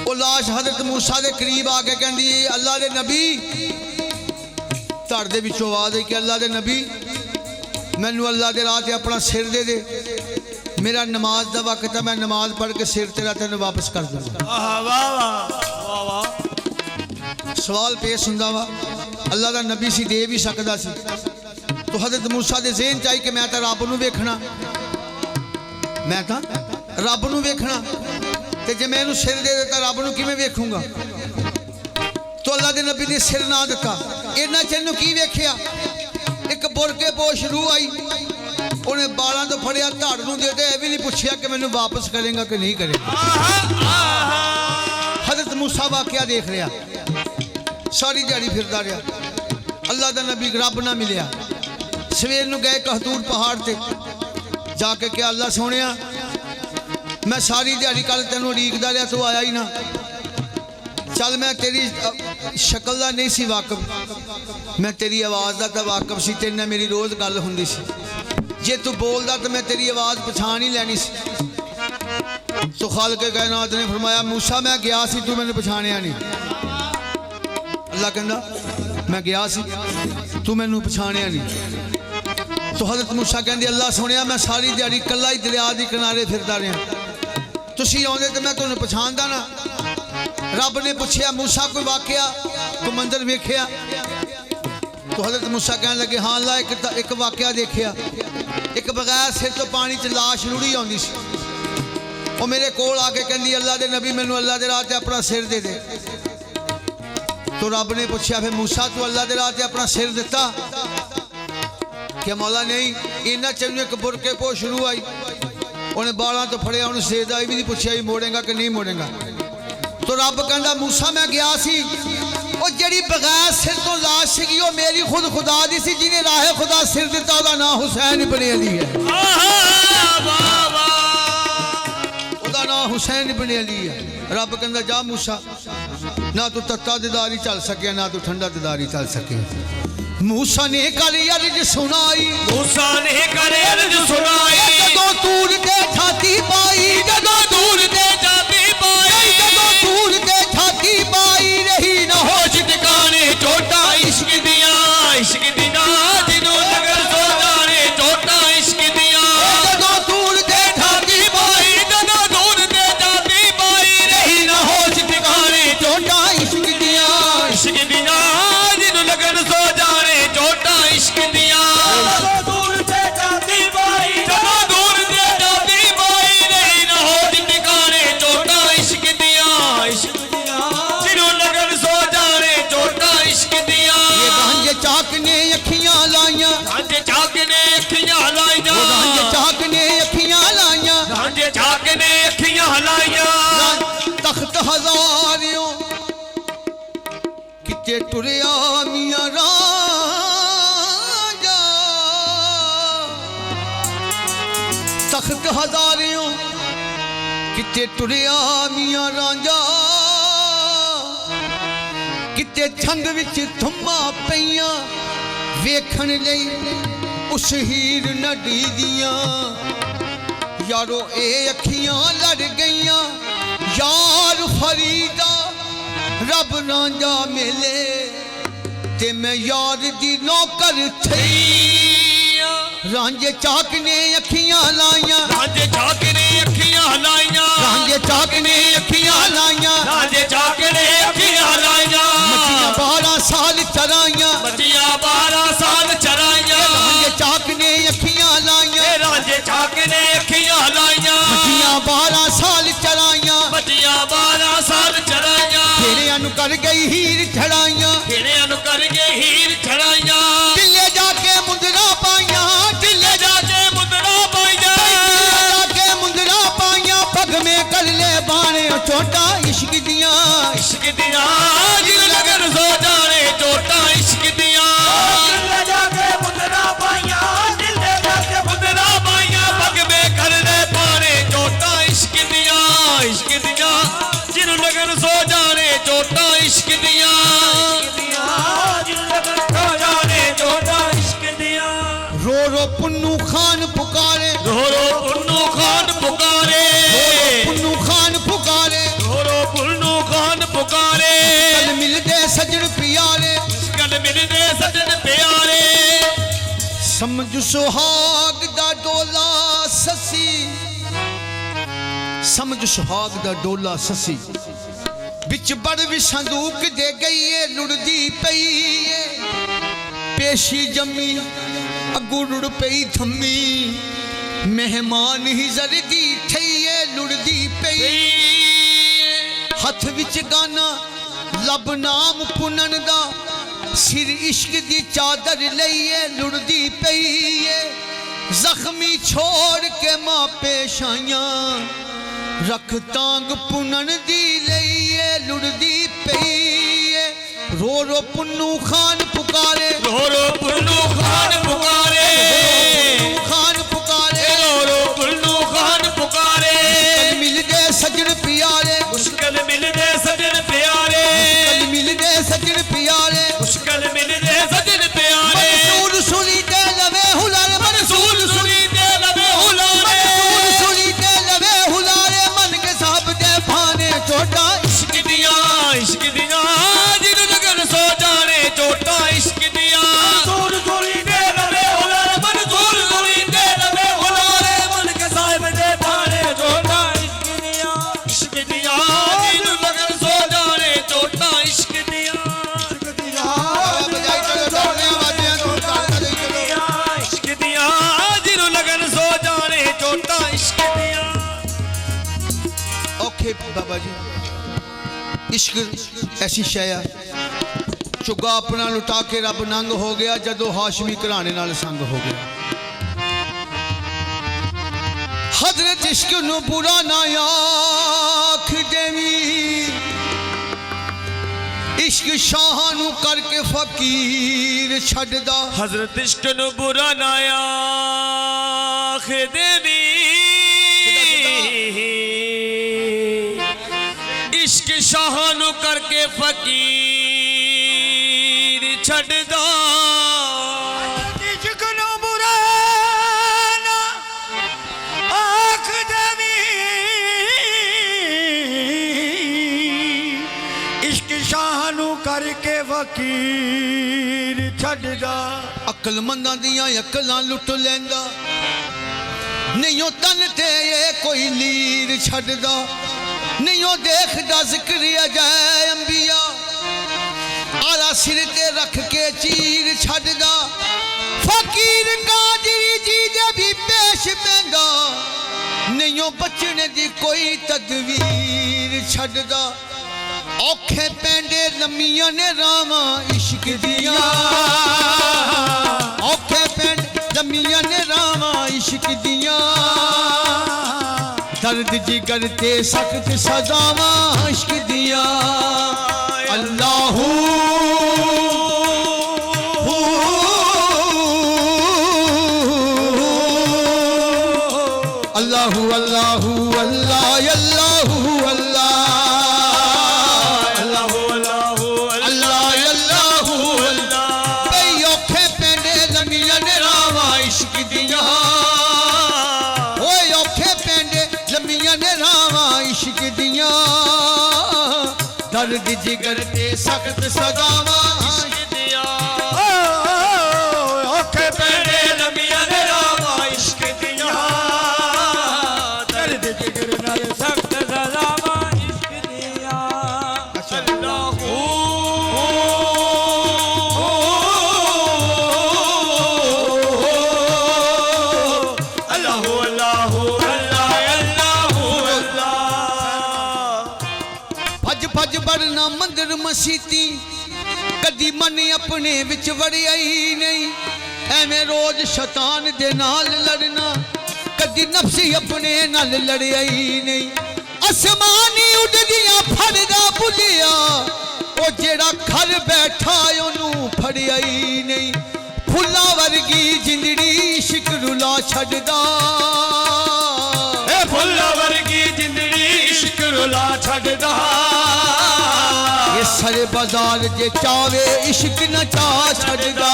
वो लाश हजरत मूसा के करीब आके कहती अल्लाह के नबी, धड़ दे विचों आवाज आई कि अल्लाह के नबी मैनू अल्लाह के राह ते अपना सिर दे दे, मेरा नमाज का वक्त है, मैं नमाज पढ़ के सिर तेरा तेन वापस कर दूंगा। सवाल पेश होंदा वा, अल्लाह का नबी सी दे भी सकता सी, तो हजरत मूसा के ज़हन च आई कि मैं तो रब नूं वेखना, मैं तो रब नूं वेखना, ते जे मैं इहनूं सिर दे देता रब नूं किवें वेखूंगा। तो अल्लाह के नबी ने सिर ना दिता। इन्ना चिर की वेखिया एक बुरके पोश रूह आई, उन्हें बालों तो फड़िया, धड़ नूं दे दे, यह भी नहीं पूछा कि मैनूं वापस करेगा कि नहीं करेगा। हजरत मूसा वाकया देख रहा, सारी दिहाड़ी फिरदा रहा, अल्लाह का नबी रब ना मिलिया। सवेर नूं गए कहतूर पहाड़ ते जाके क्या अल्लाह सोने मैं सारी दिहाड़ी कल तेनों उड़ीकदा रहा, तू आया ही ना। चल मैं तेरी शक्ल का नहीं सी वाकफ, मैं तेरी आवाज़ का तो वाकफ सी, तेरे नाल मेरी रोज़ गल हुंदी सी, जे तू बोलदा तो मैं तेरी आवाज़ पछाण ही लैनी सी। तो खालिक कायनात ने फरमाया मूसा मैं गया सी, तू मैंने पछाणिया नहीं। अल्लाह कहंदा मैं गया सी, तू मैनू पछाणिया नहीं। तो हजरत मूसा कहंदे अल्लाह सुनिया मैं सारी दिहाड़ी कल्ला ही दरिया के किनारे फिरदा रहा, तुसीं आउंदे ते मैं तुहानूं पछाणदा ना। रब ने पूछया मूसा कोई वाकया कोई मंजर वेखिया? तो हजरत मूसा कहने लगे हाँ अल्लाह एक वाकया देखिया, एक बगैर सिर तो पानी च लाश रुड़ी आउंदी सी, वो मेरे कोल आके कहंदी अल्लाह दे नबी मैनू अल्लाह दे राह ते अपना सिर दे दे। तो रब ने पूछा फिर मूसा तू अल्लाह दे राह ते अपना सिर दिता? क्या मौला नहीं। इन्ना चंगे एक बुरके पो शुरू आई, उन्हें बालों तो फड़िया, उन्हें सेदा भी नहीं पूछा ही मोड़ेगा कि नहीं मोड़ेगा। तो रब कहता मूसा मैं गया सी, वो जड़ी बगैर सिर तो लाश सी वो मेरी खुद खुदा दी सी, जिन्हें राहे खुदा सिर दिता उसका नाम हुसैन इब्न अली है, उसका नाम हुसैन इब्न अली है। रब कहता जा मूसा ना तू तत्ता दिदारी चल सके ना तू ठंडा दिदारी चल सके। मूसा ने कर अर्ज सुनाई, मूसा ने कर अर्ज सुनाई, जदों दूर ते छाती पाई, जदों दूर ते छाती पाई, जदों दूर ते छाती पाई, रही न होश ठिकाने चोटा इश्क दिया, इश्क दिया जिन्हों नगर सो जाने चोटा इश्क दिया। जदों दूर ते छाती पाई, जदों दूर ते छाती पाई, रही न होश ठिकाने चोटा इश्क दिया, इश्क दिया जिन्हों नगर सो जाने चोटा इश्क दिया। दूर से जाती पाई, जदों दूर से जाती पाई, रही न होश ठिकाने चोटा इश्क दिया, इश्क दिया जिन्हों नगर सो जाने चोटा इश्क दिया। ये गांजे चाक ने अखियां लाइयां, रांझे चाक ने अखियां लाइयां, गांजे चाक ने अखियां लाइयां, रांझे चाक ने अखियां लाइयां। तख्त हजारियों किते टुरिया मियां रांझा, तख्त हजारियों किते टुरिया मियां रांझा, किते छंद विच थुम्मा पईयां वेखण लई उस हीर नडी दियां। यारो ए अखियां लड़ गईयां यार फरीदा, रब रांझा मिले ते मैं यार दी नौकर थई। रांझे चाक ने अखियां लाइयां, रांझे चाक ने अखियां लाइयां, रांझे चाक ने अखियां लाइयां, रांझे चाक ने अखियां लाइयां। मचियां 12 साल चराइयां, मचियां 12 साल चराइयां। रांझे चाक ने अखियां लाइयां, रांझे चाक ने अखियां लाइयां। मचियां 12 साल चराइयां, मचियां 12 साल चराइयां। फेरियां नु कर गई हीर छड़ाइयां, फेरियां नु कर गई हीर छड़ाइयां। टिल्ले जाके मुंदरा पाइयां, टिल्ले जाके मुंदरा पाइयां, टिल्ले जाके मुंदरा पाइयां, पग में कर ले बाणे चोटा इश्क दियां, इश्क दिया जिन लगन सो जाने चोटा इश्क दिया। टिल्ले जाके मुंदरा समझ सुहाग दा डोला ससी समझ सुहाग दा डोला ससी बिच बड़ भी संदूक दे गई है लुड़दी पई है पेशी जमी अगू लुड़ पई थम्मी मेहमान ही जरदी ठईए लुड़दी पई हथ विच गाना लब नाम पुनन दा सिर इश्क दी चादर लईए लुड़दी पई है जख्मी छोड़ के मापे शाइयां रख तांग पुनन दी लईए लुड़दी पई है रो रो पुन्नू खान पुकारे रो रो पुन्नू खान पुकारे खान पुकारे रो पुन्नू खान पुकारे मिल गए सजन प्यारे मुश्किल मिल गए सजन प्यारे मिल गए सजन प्यारे मुश्किल मिल गए सजन प्यारे मंसूर सुनी दे लवे हुलारे मंसूर सुनी दे लवे हुलारे मंसूर सुनी दे लवे हुलारे मन के साहब दे भाने चोटा इश्क दिया जिन लगन सो जाने चोटा इश्क दिया मंसूर सुनी दे लवे हुलारे मंसूर सुनी दे लवे हुलारे मन के साहब दे भाने चोटा इश्क दिया जिन लगन सो जाने चोटा इश्क दिया बजाई चलो दौड़ने वाले इश्क दिया जिन लगन सो जाने चोटा इश्क दिया ओके बाबा जी इश्क ऐसी शय चुगा अपना लुटा के रब नंग हो गया जदों हाशमी घराने नाल संग हो गया हजरत इश्क नू बुरा ना आख देवी इश्क शाह नू करके फकीर छड्डदा हजरत इश्क नु बुरा ना आख देवी इश्क शाह नु करके फकीर छड्डदा इश्क नु बुरा ना आख देवी इश्क शाह नु करके फकीर छड्डदा अकलमंदा दियां अकलां लुट लैंदा नहीं ओ तन ते ये कोई लीर छड्डदा नहीं ओ देखदा जिक्र अजय अंबिया आला सिर ते रख के चीर छड्डदा फकीर कादरी जी दे भी पेश पैंदा नहीं ओ बचने दी कोई तदवीर छड्डदा औखे पैंडे लम्मियां ने रावां इश्क दियां औखे पैंड लम्मियां ने रावां इश्क दियां दर्द जिगर ते सख्त सजावां इश्क दियां अल्लाहू अल्लाहू अल्लाहू अल्लाह अल्लाहू अल्लाह दर्द जिगर ते सख्त सजावां इश्क दिया औखे पैंडे लम्मियां ने रावां इश्क दिया दर्द जिगर नाल सख्त सजावां इश्क दिया अल्लाहू अल्लाहू अल्लाहू भज बड़ना मंदिर मसीती कदी मन अपने विच वड़ियाई नहीं एवें रोज शैतान दे नाल लड़ना कदी नफ्सी अपने नाल लड़ियाई नहीं आसमानी उड़दियां फड़दा भुलिया ओ जेड़ा घर बैठा ओनू फड़ियाई नहीं फुल्ला वर्गी जिंदड़ी इश्क रुला छड्डदा ए फुल्ला वर्गी जिंदड़ी इश्क रुला छड्डदा ये सारे बाजार जे चावे इश्क न चा छड्डदा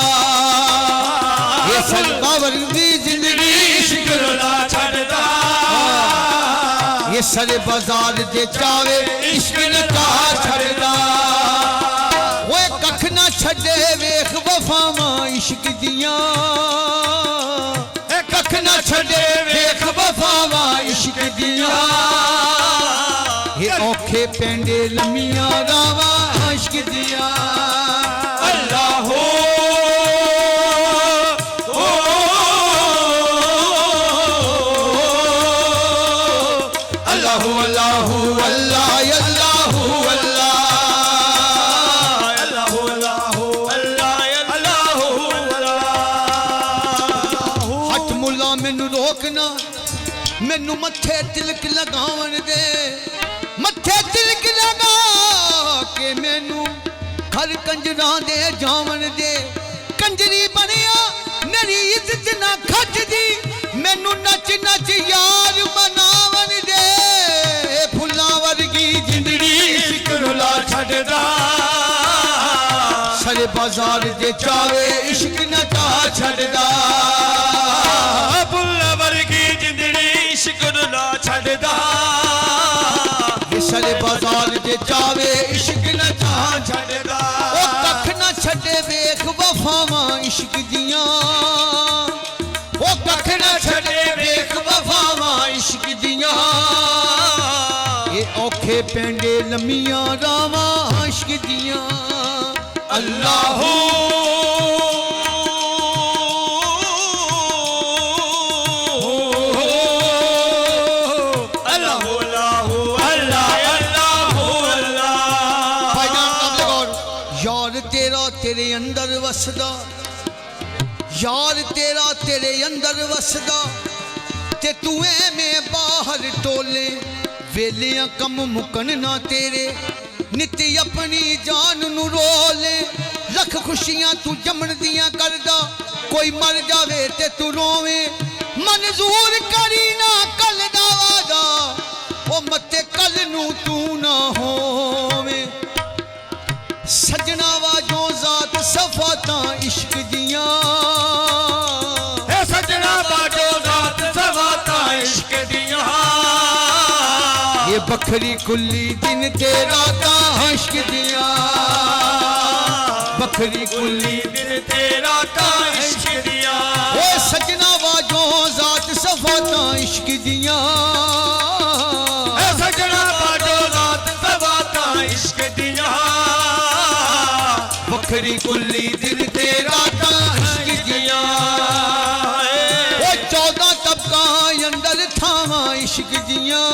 ये सारे बावर दी जिंदगी इश्क रुला छड्डदा ये सारे बाजार जे चावे इश्क न चा छड्डदा ओए कख ना छड्डे वेख वफावां इश्क दियां कख ना छड़े वेख वफावा इश्क दियां ये औखे पेंडे लम्मियां रावा इश्क दियां अल्लाह अल्लाह अल्लाह अल्लाह रोकना मैनू मथे तिलक लगावन दे मथे तिलक लगा के मैनू हर कंजरा दे जावन दे कंजरी बनिया मेरी इज्जत ना खचदी मैनू नच नच यार बनावन दे फुल्ला वर्गी जिंदड़ी इश्क रुला छड़दा सारे बाजार दे चावे इश्क न चा छड़दा इश्क ना छड़दा सारे बाजार दे चावे इश्क न चा छड़दा ओ कख न छड़े वेख वफावा इश्क दियां ओ कख न छड़े वेख वफावा इश्क दियां ये औखे पेंडे लम्मियां रावा इश्क दियां अल्लाह तेरे अंदर वसदा यार तेरा तेरे अंदर वसदा ते तू में बाहर टोले वेलियां कम मुकन ना तेरे नित्य अपनी जान नू रोले लख खुशियां तू जमन दियां करदा कोई मर जावे ते तू रोवे मंजूर करी ना कल दा वादा ओ मते कल नू तू ना होवे सजना वाजो जात सफाता इश्क दियां है सजना वाजो जात सफाता इश्क दियां ये बखरी कुल्ली दिन तेरा ता इश्क दियां बखरी कुल्ली दिन तेरा ता इश्क दियां ओ सजना वाजो जात सफाता इश्क दियां है सजना वाजो जात सफाता इश्क दियां बखरी कुल्ली दिल तेरा ता इश्क दियां ओ 14 तबका अंदर थावा इश्क दियां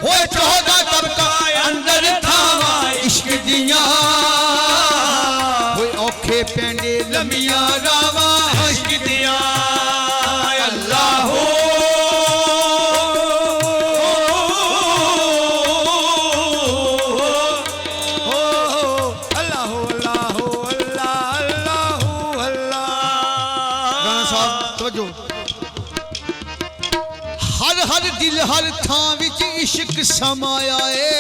ओ 14 तबका अंदर थावा इश्क दियां ओए औखे पेंडे लम्मियां रावा इश्क दियां अल्लाह हर हर दिल हर थां विच इश्क समाया है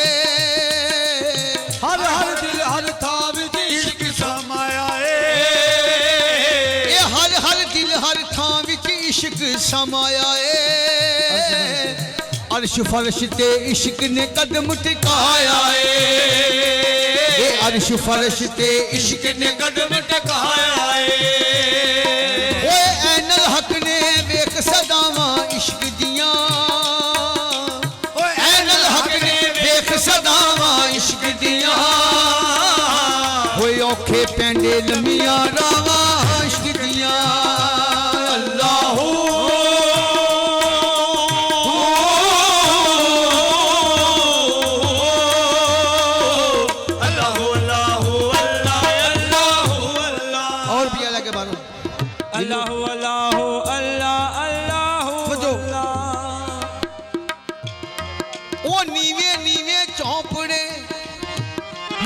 हर हर दिल हर थां विच इश्क समाया है हर हर दिल हर थां विच इश्क समाया है अर्श फर्श ते इश्क ने कदम टिकाया है अर्श फर्श ते इश्क ने कदम टिकाया है ओए ऐनल हक ने वेख सदावां इश्क दियां ओए ऐनल हक ने वेख सदावां इश्क दियां होए औखे पेंडे लम्मियां रावां इश्क दियां अल्लाह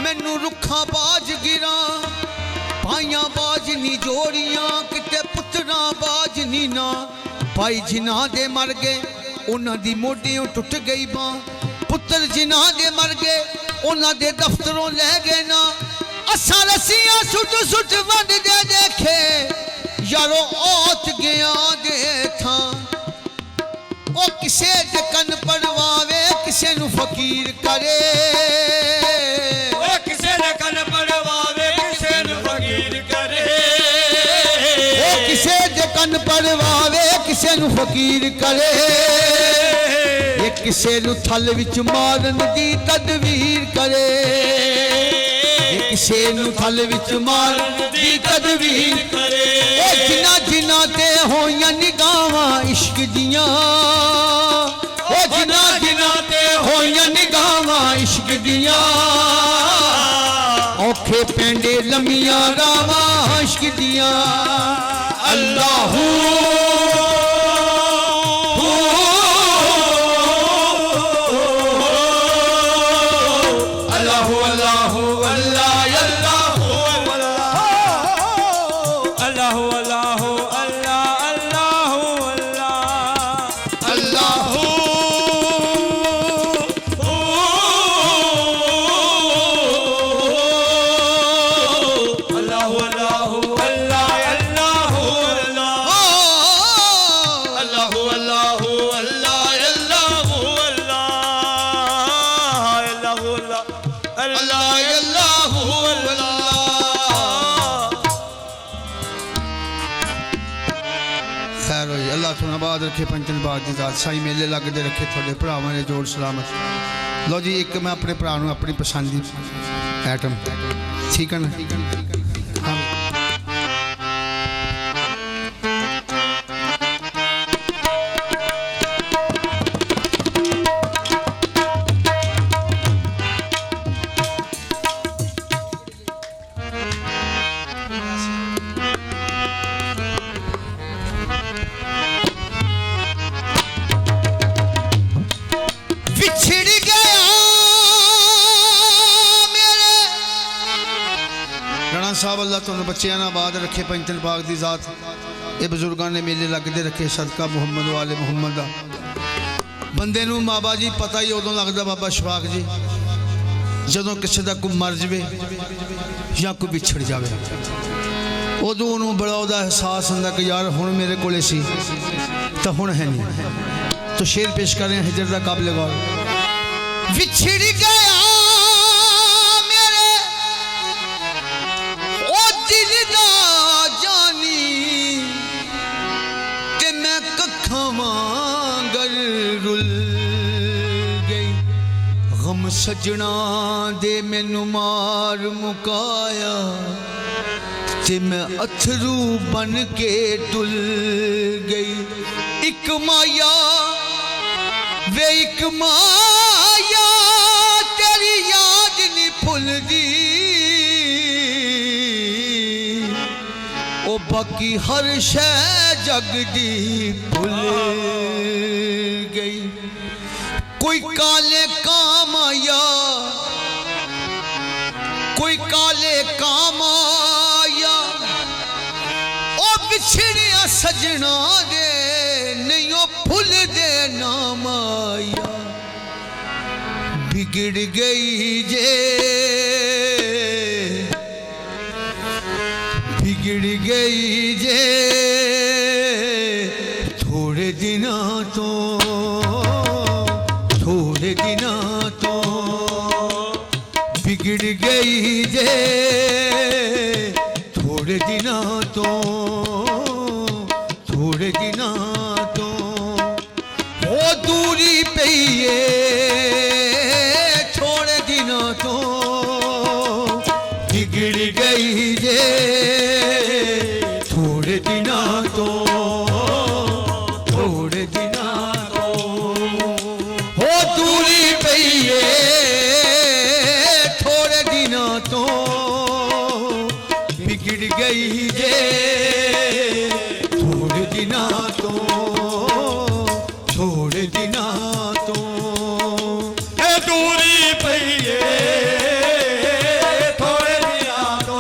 मैनू रुखा बाज गिरा पाइया बाज नी जोड़ियां किते पुत्रा बाज नी ना भाई जिना दे मर गए उन्हां दी मोढियों टुट गई बां पुत्र जिना दे मर गए उन्हां दे दफ्तरों ले गए ना असा रस्सियां सुट सुट वंड दे देखे यारो औत गया दे थां ओ किसे दे कन पड़वावे किसे नु फकीर करे किसे ने कन पड़वावे किसे नु फकीर करे परवावे किसे नु फकीर करे ये किसे नु थल विच मारन दी तदवीर करे ये किसे नु थल विच मारन दी तदवीर करे ओ जिना जिना ते होइयां निगाहां इश्क दियां ओ जिना जिना ते होइयां निगाहां इश्क दियां औखे पेंडे लम्मियां रावां इश्क दियां अल्लाहू अल्लाहू अल्लाहू अल्लाह अल्लाहु अल्लाहु अल्लाह अल्लाहु अल्लाह अल्लाहू अल्लाहु अल्लाहु अल्लाह अल्लाहु अल्लाह अल्लाहु अल्लाहु अल्लाह अल्लाहु अल्लाह अल्लाह अल्लाहु अल्लाह खैर हो जी अल्लाह तुम आबाद रखे पंचन बाद की जात साई मेले लगते रखे थोड़े भरावां ने जोड़ सलामत लो जी एक मैं अपने भरा नूं अपनी पसंद दी आइटम ठीक है ना हाँ बिछड़ गया मेरे राणा साहब अल्लाह तुम बच्चियां ना आबाद रखे पंचन पाक दी जात ये बुजुर्गों ने मेले लगते रखे सदका मुहम्मद वाले मुहम्मद दा बंदे नूं माबा जी पता ही उदों लगता बाबा शफाक जी जदों किसी का कोई मर जाए या कोई बिछड़ जाए उदों उन्होंने बड़ा उहदा एहसास होंदा कि यार हुण मेरे कोले सी तो हुण है नहीं तो शेर पेश कर रहे हैं हिजर दा काबिल गौर विछड़ गया मेरे ओ दिल दा जानी ते मैं कखां वांगर रुल गई गम सजना दे मैनू मार मुकाया ते मैं अथरू बन के डुल गई एक माया वे एक माया तेरी याद नहीं भुलदी ओ बाकी हर शै जग दी भुल गई कोई काले काम आया कोई काले काम आया ओ बिछड़िया सजना दे नहीं ओ भुल दे नाम आया बिगड़ गई जे बिगड़ गई जे थोड़े दिना तो थोड़े दिना तो बिगड़ गई जे थोड़े दिना तो थोड़े दिना तो वो दूरी पईए थोड़े दिना तो बिगड़ गई जे थोड़े दिना तो थोड़े दिना तो वो दूरी पईए थोड़े दिना तो बिगड़ गई जे थोड़े दिना तो थोड़े दिना तो ए दूरी पईए थोड़े दिना तो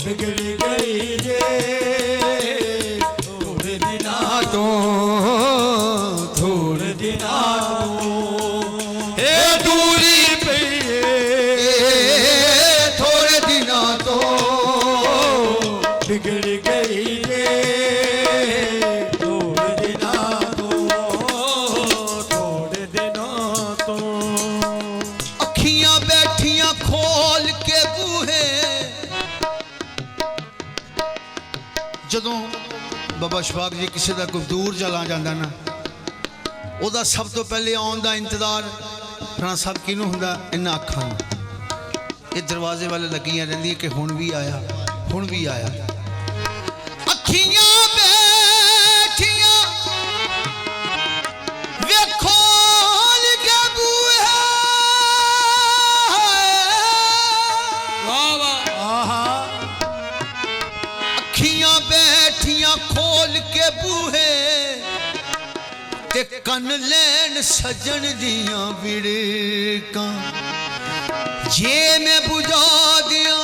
बिगड़ गई जे थोड़े दिना तो थोड़े दिना तो ए दूरी पईए थोड़े दिना तो बिगड़ गई जे बशफाक जी किसी का कोई दूर चला जाता ना ਉਹਦਾ सब तो पहले आने का इंतजार राणा साहब किनू हुंदा इन्हां अखां नूं ये दरवाजे वाले लगियां रहिंदियां कि हुण भी आया अखियां बैठियां वेखो लगे बूहे वाह वाह अखियां बैठियां खोल के बूहे ते कन लैन सजन दियां विड़कां जे मैं बुझा दिया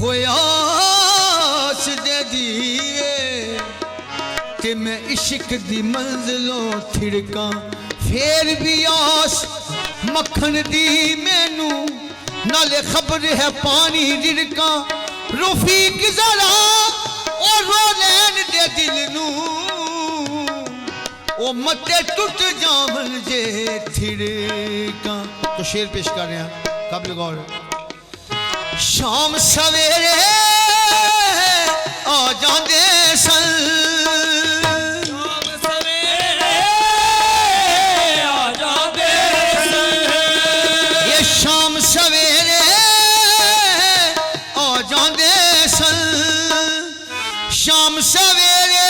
होयास दे दिए कि मैं इश्क दी मंजिलों थिड़कां फिर भी आस मक्खन दी मैनू नाले खबर है पानी रिड़कां रफीक जरा ओ रो लैन दे दिल नू ओ मते टूट जावन जे थिड़कां तो शेर पेश कर रहे हैं काबिल गौर शाम सवेरे आ जांदे सन शाम सवेरे आ जांदे ये शाम सवेरे आ जांदे सन शाम सवेरे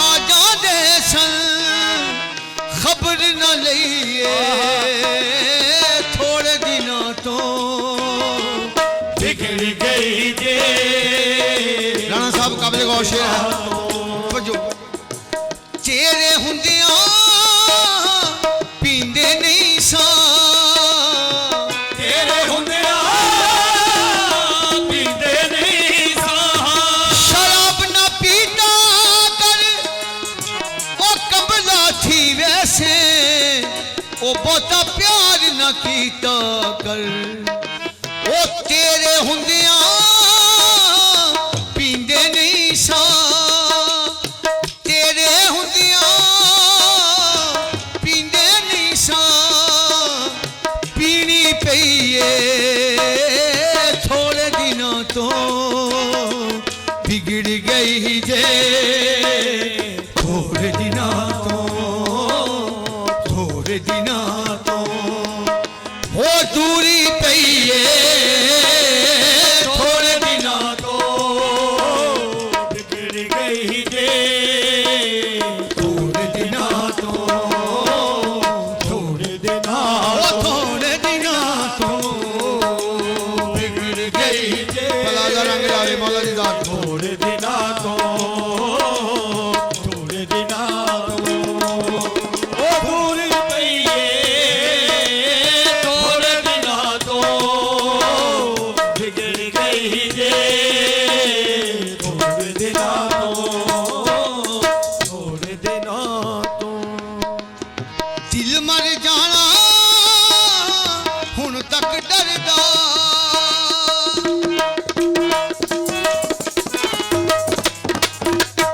आ जांदे सन खबर न लईए थोड़े दिनों तो बिगड़ गई जे राणा साहब काबिल गौर शेर है वजो तेरे हुंदियां पींदे नहीं सा तेरे हुंदियां पींदे नहीं सा शराब ना पीता कर ओ कबला थी वैसे ओ बहुता प्यार ना कीता कर ओ तेरे हुंदियां पींदे नहीं सा तेरे हुंदियां पींदे नहीं सा पीनी पईए थोड़े दिनों तो बिगड़ गई जे थोड़े दिनों तो वो दूरी पईए थोड़े दिनों तो बिगड़ गई जे थोड़े दिनों तो थोड़े दिन वो थोड़े दिनों तो बिगड़ गई जे पलाजा रंग लाले मौला दी दात थोड़े दिन थोड़े दिन ओ दूरी पईए थोड़े दिन बिगड़ गई जे थोड़े दिन थोड़े दिन दिल मर जाना हुन तक डरदा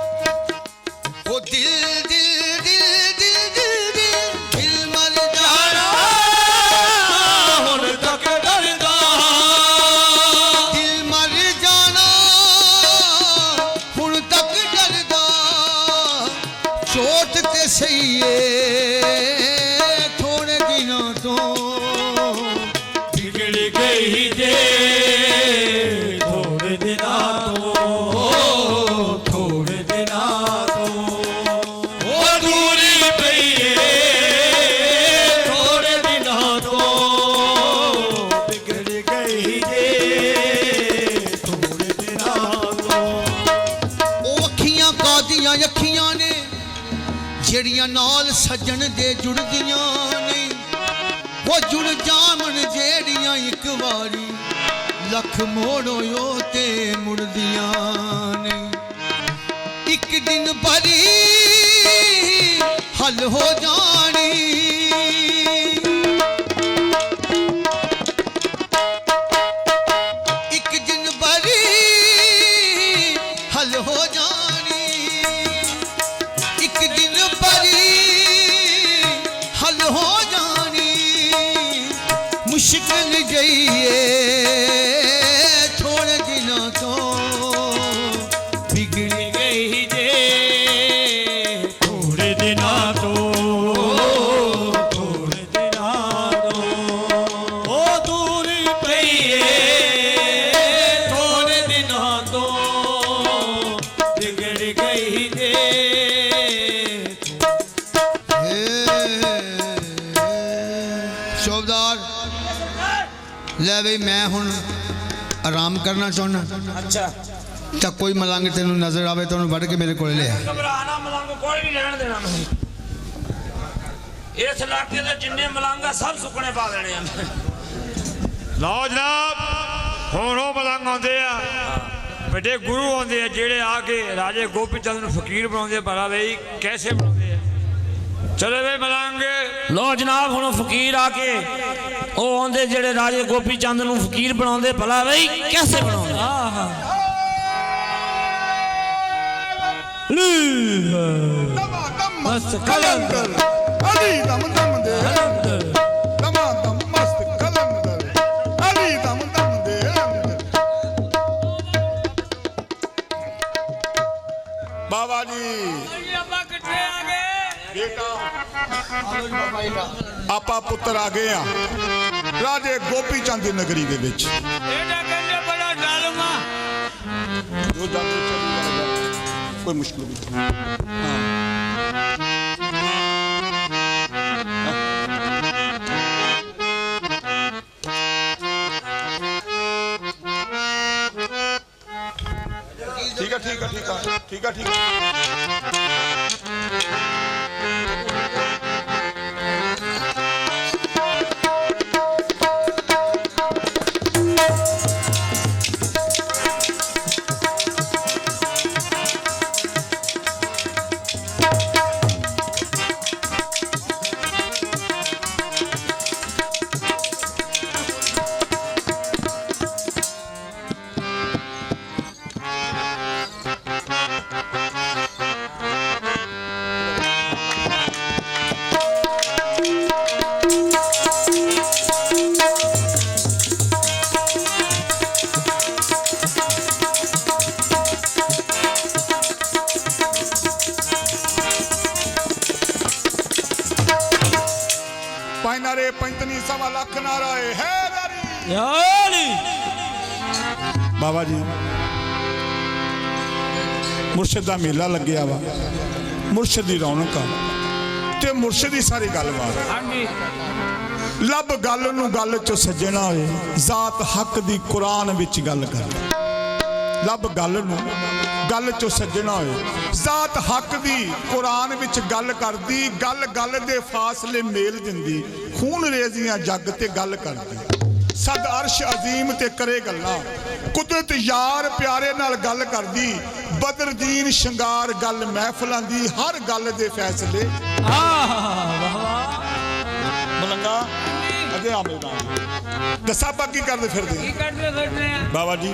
ओ दिल दिल दिल दिल दिल दिल दिल मर जाना ਹੁਣ ਤੱਕ ਡਰਦਾ दिल मर जाना हुन तक डरदा चोट ते सही है थोड़े दिनों तो बिगड़ गई जे थोड़े दिना थोड़े दिना ओ दूरी पईए थोड़े दिना बिगड़ गई जे थोड़े दिना ਉਹ ਅੱਖੀਆਂ ਕਾਦੀਆਂ ਅੱਖੀਆਂ ਨੇ ਜਿਹੜੀਆਂ ਨਾਲ ਸੱਜਣ ਦੇ ਜੁੜਦੀਆਂ ਨੇ ਉਹ ਜੁੜ ਜਾਵਣ ਜਿਹੜੀਆਂ ਇੱਕ ਵਾਰੀ ਲੱਖ ਮੋੜੋ ਤੇ ਮੁੜਦੀਆਂ ਨੇ ਇੱਕ ਦਿਨ ਭਰੀ ਹੱਲ ਹੋ ਜਾਣੀ ਇੱਕ ਦਿਨ ਭਰੀ हल हो जानी एक दिन भरी हल हो जानी मुश्किल गई थोड़े दिनों तो बिगड़ ਲੈ ਬਈ ਮੈਂ ਹੁਣ ਆਰਾਮ ਕਰਨਾ ਚਾਹੁੰਦਾ ਅੱਛਾ ਤਾਂ ਕੋਈ ਮਲੰਗ ਤੈਨੂੰ ਨਜ਼ਰ ਆਵੇ ਤਾਂ ਉਹਨੂੰ ਵੱਢ ਕੇ ਮੇਰੇ ਕੋਲ ਲਿਆ ਘਬਰਾ ਨਾ, ਮਲੰਗ ਕੋਈ ਨਹੀਂ ਰਹਿਣ ਦੇਣਾ ਮੈਂ। ਇਸ ਇਲਾਕੇ ਦੇ ਜਿੰਨੇ ਮਲੰਗ ਆ ਸਭ ਸੁੱਕਣੇ ਪਾ ਦੇਣੇ ਆ। ਲਓ ਜਨਾਬ, ਹੁਣ ਉਹ ਮਲੰਗ ਆਉਂਦੇ ਆ, ਵੱਡੇ ਗੁਰੂ ਆਉਂਦੇ ਆ ਜਿਹੜੇ ਆ ਕੇ ਰਾਜੇ ਗੋਪੀ ਚੰਦ ਨੂੰ ਫਕੀਰ ਬਣਾਉਂਦੇ। ਭਲਾ ਬਈ ਕੈਸੇ ਬਣਾਉਂਦੇ ਆ? ਚਲੋ ਬਈ ਮਲੰਗ। ਲੋ ਜਨਾਬ, ਹੁਣ ਫਕੀਰ ਆ ਕੇ ਉਹ ਆਉਂਦੇ ਜਿਹੜੇ ਰਾਜੇ ਗੋਪੀ ਚੰਦ ਨੂੰ ਫਕੀਰ ਬਣਾਉਂਦੇ। ਭਲਾ ਬਈ ਕੈਸੇ ਬਣਾਉਂਦੇ? मस्त कलंदर अली दम दम दे दम दम मस्त कलंदर अली दम दम दे बाबा जी बेटा आपा पुत्र आ गए हैं राजे गोपी चंद की नगरी के विच कोई मुश्किल नहीं। ठीक है ठीक है ठीक है ठीक है ठीक है नारे पंतनी सवा लाख नाराए है बाबा जी मुर्शद दा मेला लग्या वा मुर्शद दी रौनक ते मुर्शद दी सारी गलबात लब गल नू गल चो सज्जना होए जात हक दी कुरान विच गल कर लब गल नू गल चो सज्जना होए जात हक दी कुरान विच गल करदी गल गल दे फासले मेल दिंदी खून रेजियां जग ते गल करदी सद अर्श अजीम ते करे गल्ला कुदरत यार प्यारे नाल गल करदी बदरदीन शंगार गल महफिलां दी हर गल दे फैसले मलंगा अगे आ मैदान दसाबा की करदे फिरदे बाबा जी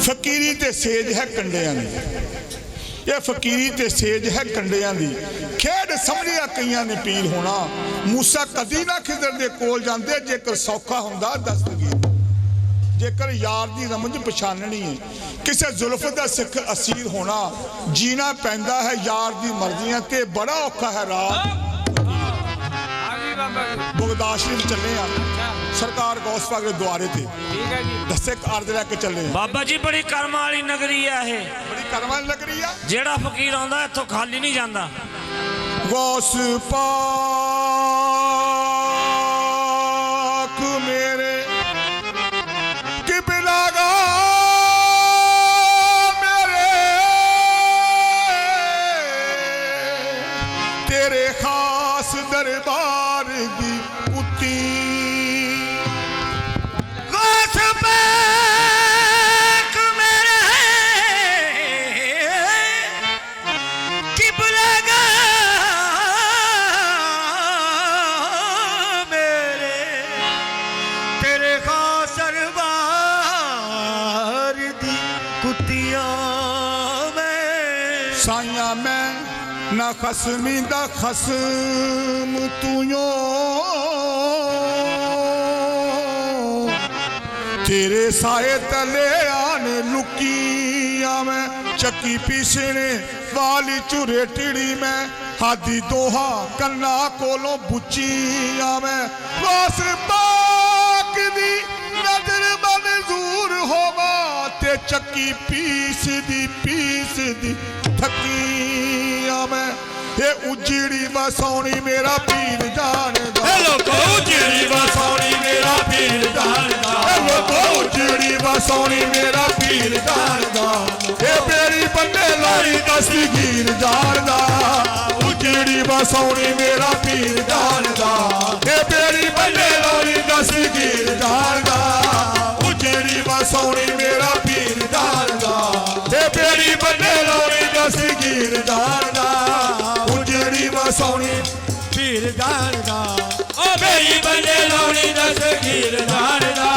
फकीरी ते सेज है कंडियां दी ये फकीरी ते सेज है कंडियां दी खेड समझिया कईयां ने पीर होना मूसा कदी ना खिदर दे कोल जांदे जेकर सौखा हुंदा दस्तगीर जेकर यार दी रमज पछाननी है किसे जुल्फ दा सिख असीर होना जीना पैंदा है यार दी मर्जियां ते बड़ा औखा है रात बुगदाशरी में चले आ सरकार गौस पाक दे द्वारे थे दसे अर्ज लेके चले बाबा जी बड़ी कर्म वाली नगरी है ये बड़ी कर्म वाली नगरी है जेड़ा फकीर आंदा इथों खाली नहीं जांदा गौस पाक मेरे किबला गा मेरे तेरे खास दरबार दी पुती गौस पाक मेरे किबला गा मेरे तेरे खास दरबार दी कुतिया में साइया मैं ना खसमी दा खसम तुयो तेरे साए तले आने लुकिया मैं चक्की पीसने वाली चुरे टिड़ी में हादी दोहा कन्ना कोलों बुचिया मैं वास पाक दी नजर मंजूर होवा ते चक्की पीस दी थकिया मैं ਇਹ ਉਜੜੀ ਵਸਾਉਣੀ ਮੇਰਾ ਪੀਰ ਜਾਣਦਾ ਇਹ ਲੋਕੋ ਉਜੜੀ ਵਸਾਉਣੀ ਮੇਰਾ ਪੀਰ ਜਾਣਦਾ ਇਹ ਲੋਕੋ ਉਜੜੀ ਵਸਾਉਣੀ ਮੇਰਾ ਪੀਰ ਜਾਣਦਾ ਇਹ ਮੇਰੀ ਬੰਦੇ ਲਾਈ ਦਸਤਗੀਰ ਜਾਣਦਾ ਉਜੜੀ ਵਸਾਉਣੀ ਮੇਰਾ ਪੀਰ ਜਾਣਦਾ ਇਹ ਮੇਰੀ ਬੰਦੇ ਲਾਈ ਦਸਤਗੀਰ ਜਾਣਦਾ ਉਜੜੀ ਵਸਾਉਣੀ ਮੇਰਾ ਪੀਰ ਜਾਣਦਾ ਇਹ ਮੇਰੀ ਬੰਦੇ ਲਾਈ ਦਸਤਗੀਰ ਜਾਣਦਾ ਉਜੜੀ ਵਸਾਉਣੀ ਪੀਰ ਜਾਣਦਾ ਓ ਮੇਰੀ ਬੰਦੇ ਲਾਉਣੀ ਦਸਤਗੀਰ ਜਾਣਦਾ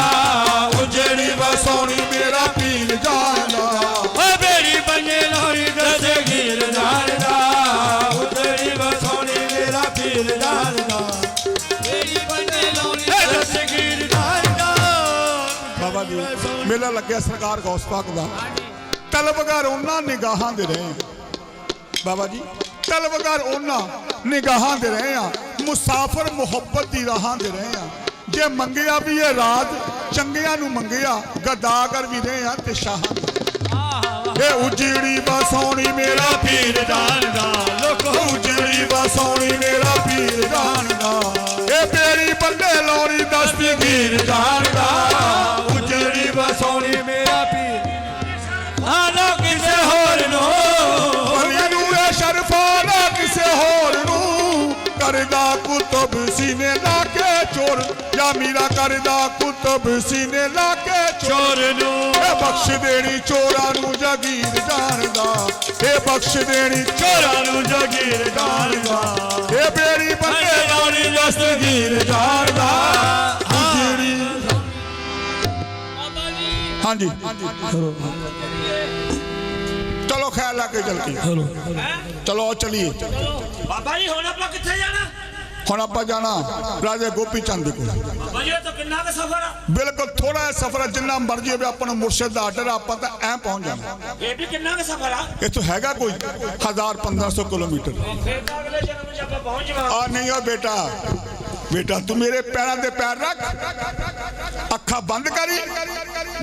ਉਜੜੀ ਵਸਾਉਣੀ ਮੇਰਾ ਪੀਰ ਜਾਣਦਾ ਓ ਮੇਰੀ ਬੰਦੇ ਲਾਉਣੀ ਦਸਤਗੀਰ ਜਾਣਦਾ ਉਜੜੀ ਵਸਾਉਣੀ ਮੇਰਾ ਪੀਰ ਜਾਣਦਾ ਮੇਰੀ ਬੰਦੇ ਲਾਉਣੀ ਦਸਤਗੀਰ ਜਾਣਦਾ ਬਾਬਾ ਜੀ ਮੇਲਾ ਲੱਗਿਆ ਸਰਕਾਰ ਗੌਸ ਪਾਕ ਦਾ ਤਲਬਗਾਰ ਉਹਨਾਂ ਨਿਗਾਹਾਂ ਦੇ ਰਹੇ ਬਾਬਾ ਜੀ ਤਲਬਗਾਰ ਉਹਨਾਂ ਨਿਗਾਹਾਂ ਦੇ ਰਹੇ ਆ ਮੁਸਾਫਰ ਮੁਹੱਬਤ ਦੀ ਰਾਹਾਂ ਦੇ ਰਹੇ ਆ ਜੇ ਮੰਗਿਆ ਵੀ ਇਹ ਰਾਤ ਚੰਗਿਆਂ ਨੂੰ ਮੰਗਿਆ ਗਦਾਗਰ ਵੀ ਰਹੇ ਆ ਤੇ ਸ਼ਾਹਾਂ ਇਹ ਉਜੜੀ ਵਸਾਉਣੀ ਮੇਰਾ ਪੀਰ ਜਾਣਦਾ ਲੋਕੋ ਉਜੜੀ ਵਸਾਉਣੀ ਮੇਰਾ ਪੀਰ ਜਾਣਦਾ ਇਹ ਮੇਰੀ ਬੰਦੇ ਲੋਰੀ ਦਸਤਗੀਰ ਜਾਣਦਾ ਉਜੜੀ ਵਸਾਉਣੀ ਮੇਰਾ ਪੀਰ ਆਲੋ ਕਿਸੇ ਹੋਰ ਨੂੰ ਮੈਨੂੰ ਇਹ ਸ਼ਰਫਾ ਨਾ ਕਿਸੇ ਹੋਰ ਨੂੰ ਕਰਦਾ ਕੁਤਬ ਸੀਨੇ ਲਾ ਕੇ ਚੋਰ ਜਾਂ ਮੀਰਾ ਕਰਦਾ ਕੁਤਬ ਸੀਨੇ ਲਾ ਕੇ ਚੋਰ ਨੂੰ ਇਹ ਬਖਸ਼ ਦੇਣੀ ਚੋਰਾਂ ਨੂੰ ਜਾਗੀਰ ਜਾਣਦਾ ਇਹ ਬਖਸ਼ ਦੇਣੀ ਚੋਰਾਂ ਨੂੰ ਜਾਗੀਰ ਜਾਣਦਾ ਇਹ ਬੇੜੀ ਬੰਦੇ ਲਾਉਣੀ ਦਸਤਗੀਰ ਜਾਣਦਾ ਉਜੜੀ ਹਾਂਜੀ ਚਲੋ ਖਿਆਲ ਲਾ ਕੇ ਚਲ ਕੇ ਚਲੋ ਚਲੀਏ ਬਾਬਾ ਜੀ ਹੁਣ ਆਪਾਂ ਕਿੱਥੇ ਜਾਣਾ ਹੁਣ ਆਪਾਂ ਜਾਣਾ ਰਾਜੇ ਗੋਪੀ ਚੰਦ ਦੇ ਕੋਲ ਬਾਬਾ ਜੀ ਇਹ ਤਾਂ ਕਿੰਨਾ ਕੁ ਸਫ਼ਰ ਆ ਬਿਲਕੁਲ ਥੋੜਾ ਜਿਹਾ ਸਫ਼ਰ ਹੈ, ਜਿੰਨਾ ਮਰਜ਼ੀ ਹੋਵੇ ਆਪਾਂ ਨੂੰ ਮੁਰਸ਼ਿਦ ਦਾ ਆਰਡਰ ਆਪਾਂ ਤਾਂ ਐ ਪਹੁੰਚ ਜਾਣਾ ਇਹ ਵੀ ਕਿੰਨਾ ਕੁ ਸਫ਼ਰ ਆ ਇੱਥੋਂ ਹੈਗਾ ਕੋਈ 1000-1500 ਕਿਲੋਮੀਟਰ ਫਿਰ ਤਾਂ ਅਗਲੇ ਜਨਮ 'ਚ ਆਪਾਂ ਪਹੁੰਚ ਜਾਵਾਂਗੇ ਆ ਨਹੀਂ ਆ ਬੇਟਾ ਤੂੰ ਮੇਰੇ ਪੈਰਾਂ ਤੇ ਪੈਰ ਰੱਖ ਅੱਖਾਂ ਬੰਦ ਕਰੀ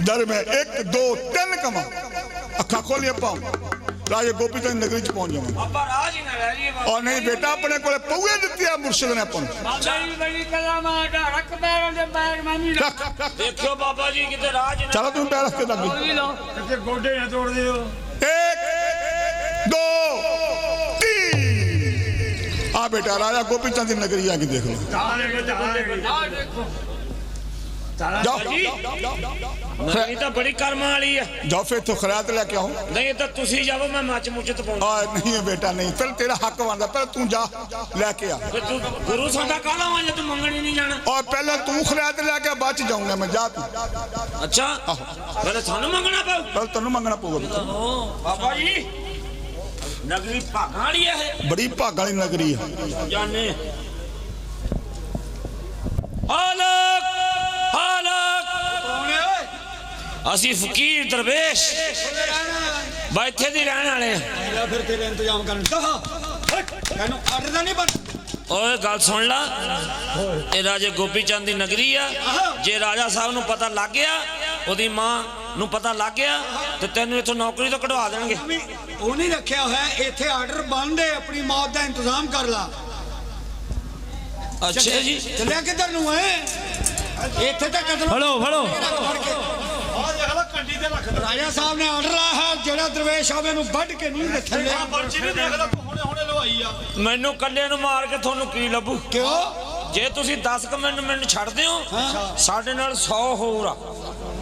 ਦਰ ਮੈਂ 1 2 3 ਕਵਾਂ ਅੱਖਾਂ ਖੋਲੀ ਆਪਾਂ ਰਾਜੇ ਗੋਪੀ ਚੰਦ ਨਗਰੀ ਚ ਪਹੁੰਚ ਜਾਵਾਂਗੇ ਆਪਾਂ ਰਾਜ ਹੀ ਨਾ ਰਹਿ ਜਾਈਏ ਬਾਬਾ ਔਰ ਨਹੀਂ ਬੇਟਾ ਆਪਣੇ ਕੋਲੇ ਪਊਏ ਦਿੱਤੀ ਆ ਮੁਰਸ਼ਿਦ ਨੇ ਆਪਾਂ ਨੂੰ ਬਾਬਾ ਜੀ ਬੜੀ ਕਲਾਮਾ ਰੱਖ ਪੈਰਾਂ ਦੇ ਪੈਰ ਮਾਮੀ ਰੱਖ, ਰੱਖ। ਦੇਖਿਓ ਬਾਬਾ ਜੀ ਕਿਤੇ ਰਾਜ ਨਾ ਚਲੋ ਤੂੰ ਪੈਰ ਰੱਖ ਕੇ ਲੱਗ ਕਿਤੇ ਗੋਡੇ ਨਾ ਤੋੜ ਦਿਓ 1 2 3 ਆ ਬੇਟਾ ਰਾਜਾ ਗੋਪੀ ਚੰਦ ਦੀ ਨਗਰੀ ਆ ਕੇ ਦੇਖ ਲਓ ਦੇਖੋ ਜਾਓ ਨਹੀਂ ਤਾਂ ਬੜੀ ਕਰਮਾਂ ਵਾਲੀ ਆ ਜਾਓ ਫਿਰ ਇੱਥੋਂ ਖਰਾਤ ਲੈ ਕੇ ਆਓ ਨਹੀਂ ਤਾਂ ਤੁਸੀਂ ਜਾਵੋ ਮੈਂ ਮੱਚ ਮੁੱਚਤ ਪਾਉਂਦਾ ਆ ਨਹੀਂ ਬੇਟਾ ਨਹੀਂ ਫਿਰ ਤੇਰਾ ਹੱਕ ਬਣਦਾ ਪਰ ਤੂੰ ਜਾ ਲੈ ਕੇ ਆ ਫਿਰ ਤੂੰ ਗੁਰੂ ਸਾਡਾ ਕਾਹਦਾ ਵਾਂ ਜੇ ਤੂੰ ਮੰਗਣੀ ਨਹੀਂ ਜਾਣਾ ਔਰ ਪਹਿਲਾਂ ਤੂੰ ਖਰਾਤ ਲੈ ਕੇ ਬਾਅਦ ਚ ਜਾਊਂਗਾ ਮੈਂ ਜਾ ਤੂੰ ਅੱਛਾ ਪਹਿਲੇ ਸਾਨੂੰ ਮੰਗਣਾ ਪਊ ਪਹਿਲਾਂ ਤੈਨੂੰ ਮੰਗਣਾ ਪਊਗਾ ਬਾਬਾ ਜੀ ਨਗਰੀ ਭਾਗਾਂ ਵਾਲੀ ਆ ਇਹ ਬੜੀ ਭਾਗ ਵਾਲੀ ਨਗਰੀ ਆ ਜਾਣੇ ਹਾਲਕ ਅਸੀਂ ਫਕੀਰ ਦਰਵੇਸ਼ ਬੈਠੇ ਦੀ ਰਹਿਣ ਵਾਲੇ ਆ ਫਿਰ ਤੇਰੇ ਇੰਤਜ਼ਾਮ ਕਰਨ ਤੈਨੂੰ ਆਰਡਰ ਦਾ ਨਹੀਂ ਬਣ ਓਏ ਗੱਲ ਸੁਣ ਲਾ ਇਹ ਰਾਜੇ ਗੋਪੀ ਚੰਦ ਦੀ ਨਗਰੀ ਆ ਜੇ ਰਾਜਾ ਸਾਹਿਬ ਨੂੰ ਪਤਾ ਲੱਗ ਗਿਆ ਉਹਦੀ ਮਾਂ ਨੂੰ ਪਤਾ ਲੱਗ ਗਿਆ ਤੇ ਤੈਨੂੰ ਇੱਥੋਂ ਨੌਕਰੀ ਤੋਂ ਕਢਵਾ ਦੇਣਗੇ ਉਹ ਨਹੀਂ ਰੱਖਿਆ ਹੋਇਆ ਇੱਥੇ ਆਰਡਰ ਬੰਦੇ ਆਪਣੀ ਮੌਤ ਦਾ ਇੰਤਜ਼ਾਮ ਕਰ ਲਾ ਅੱਛਾ ਜੀ ਚੱਲਿਆ ਕਿੱਧਰ ਨੂੰ ਹੈ ਇੱਥੇ ਤਾਂ ਕਤਲ ਫੜੋ ਰਾਜਾ ਸਾਹਿਬ ਨੇ ਆਰਡਰ ਆਇਆ ਹੈ ਜਿਹੜਾ ਦਰਵੇਸ਼ ਆਵੇ ਨੂੰ ਵੱਢ ਕੇ ਨਹੀਂ ਰੱਖਣ ਮੈਨੂੰ ਕੱਲੇ ਨੂੰ ਮਾਰ ਕੇ ਤੁਹਾਨੂੰ ਕੀ ਲੱਭੂ ਕਿਉਂ ਜੇ ਤੁਸੀਂ 10 ਕੁ ਮੈਨੂੰ ਛੱਡਦੇ ਹੋ ਸਾਡੇ ਨਾਲ 100 ਹੋਰ ਆ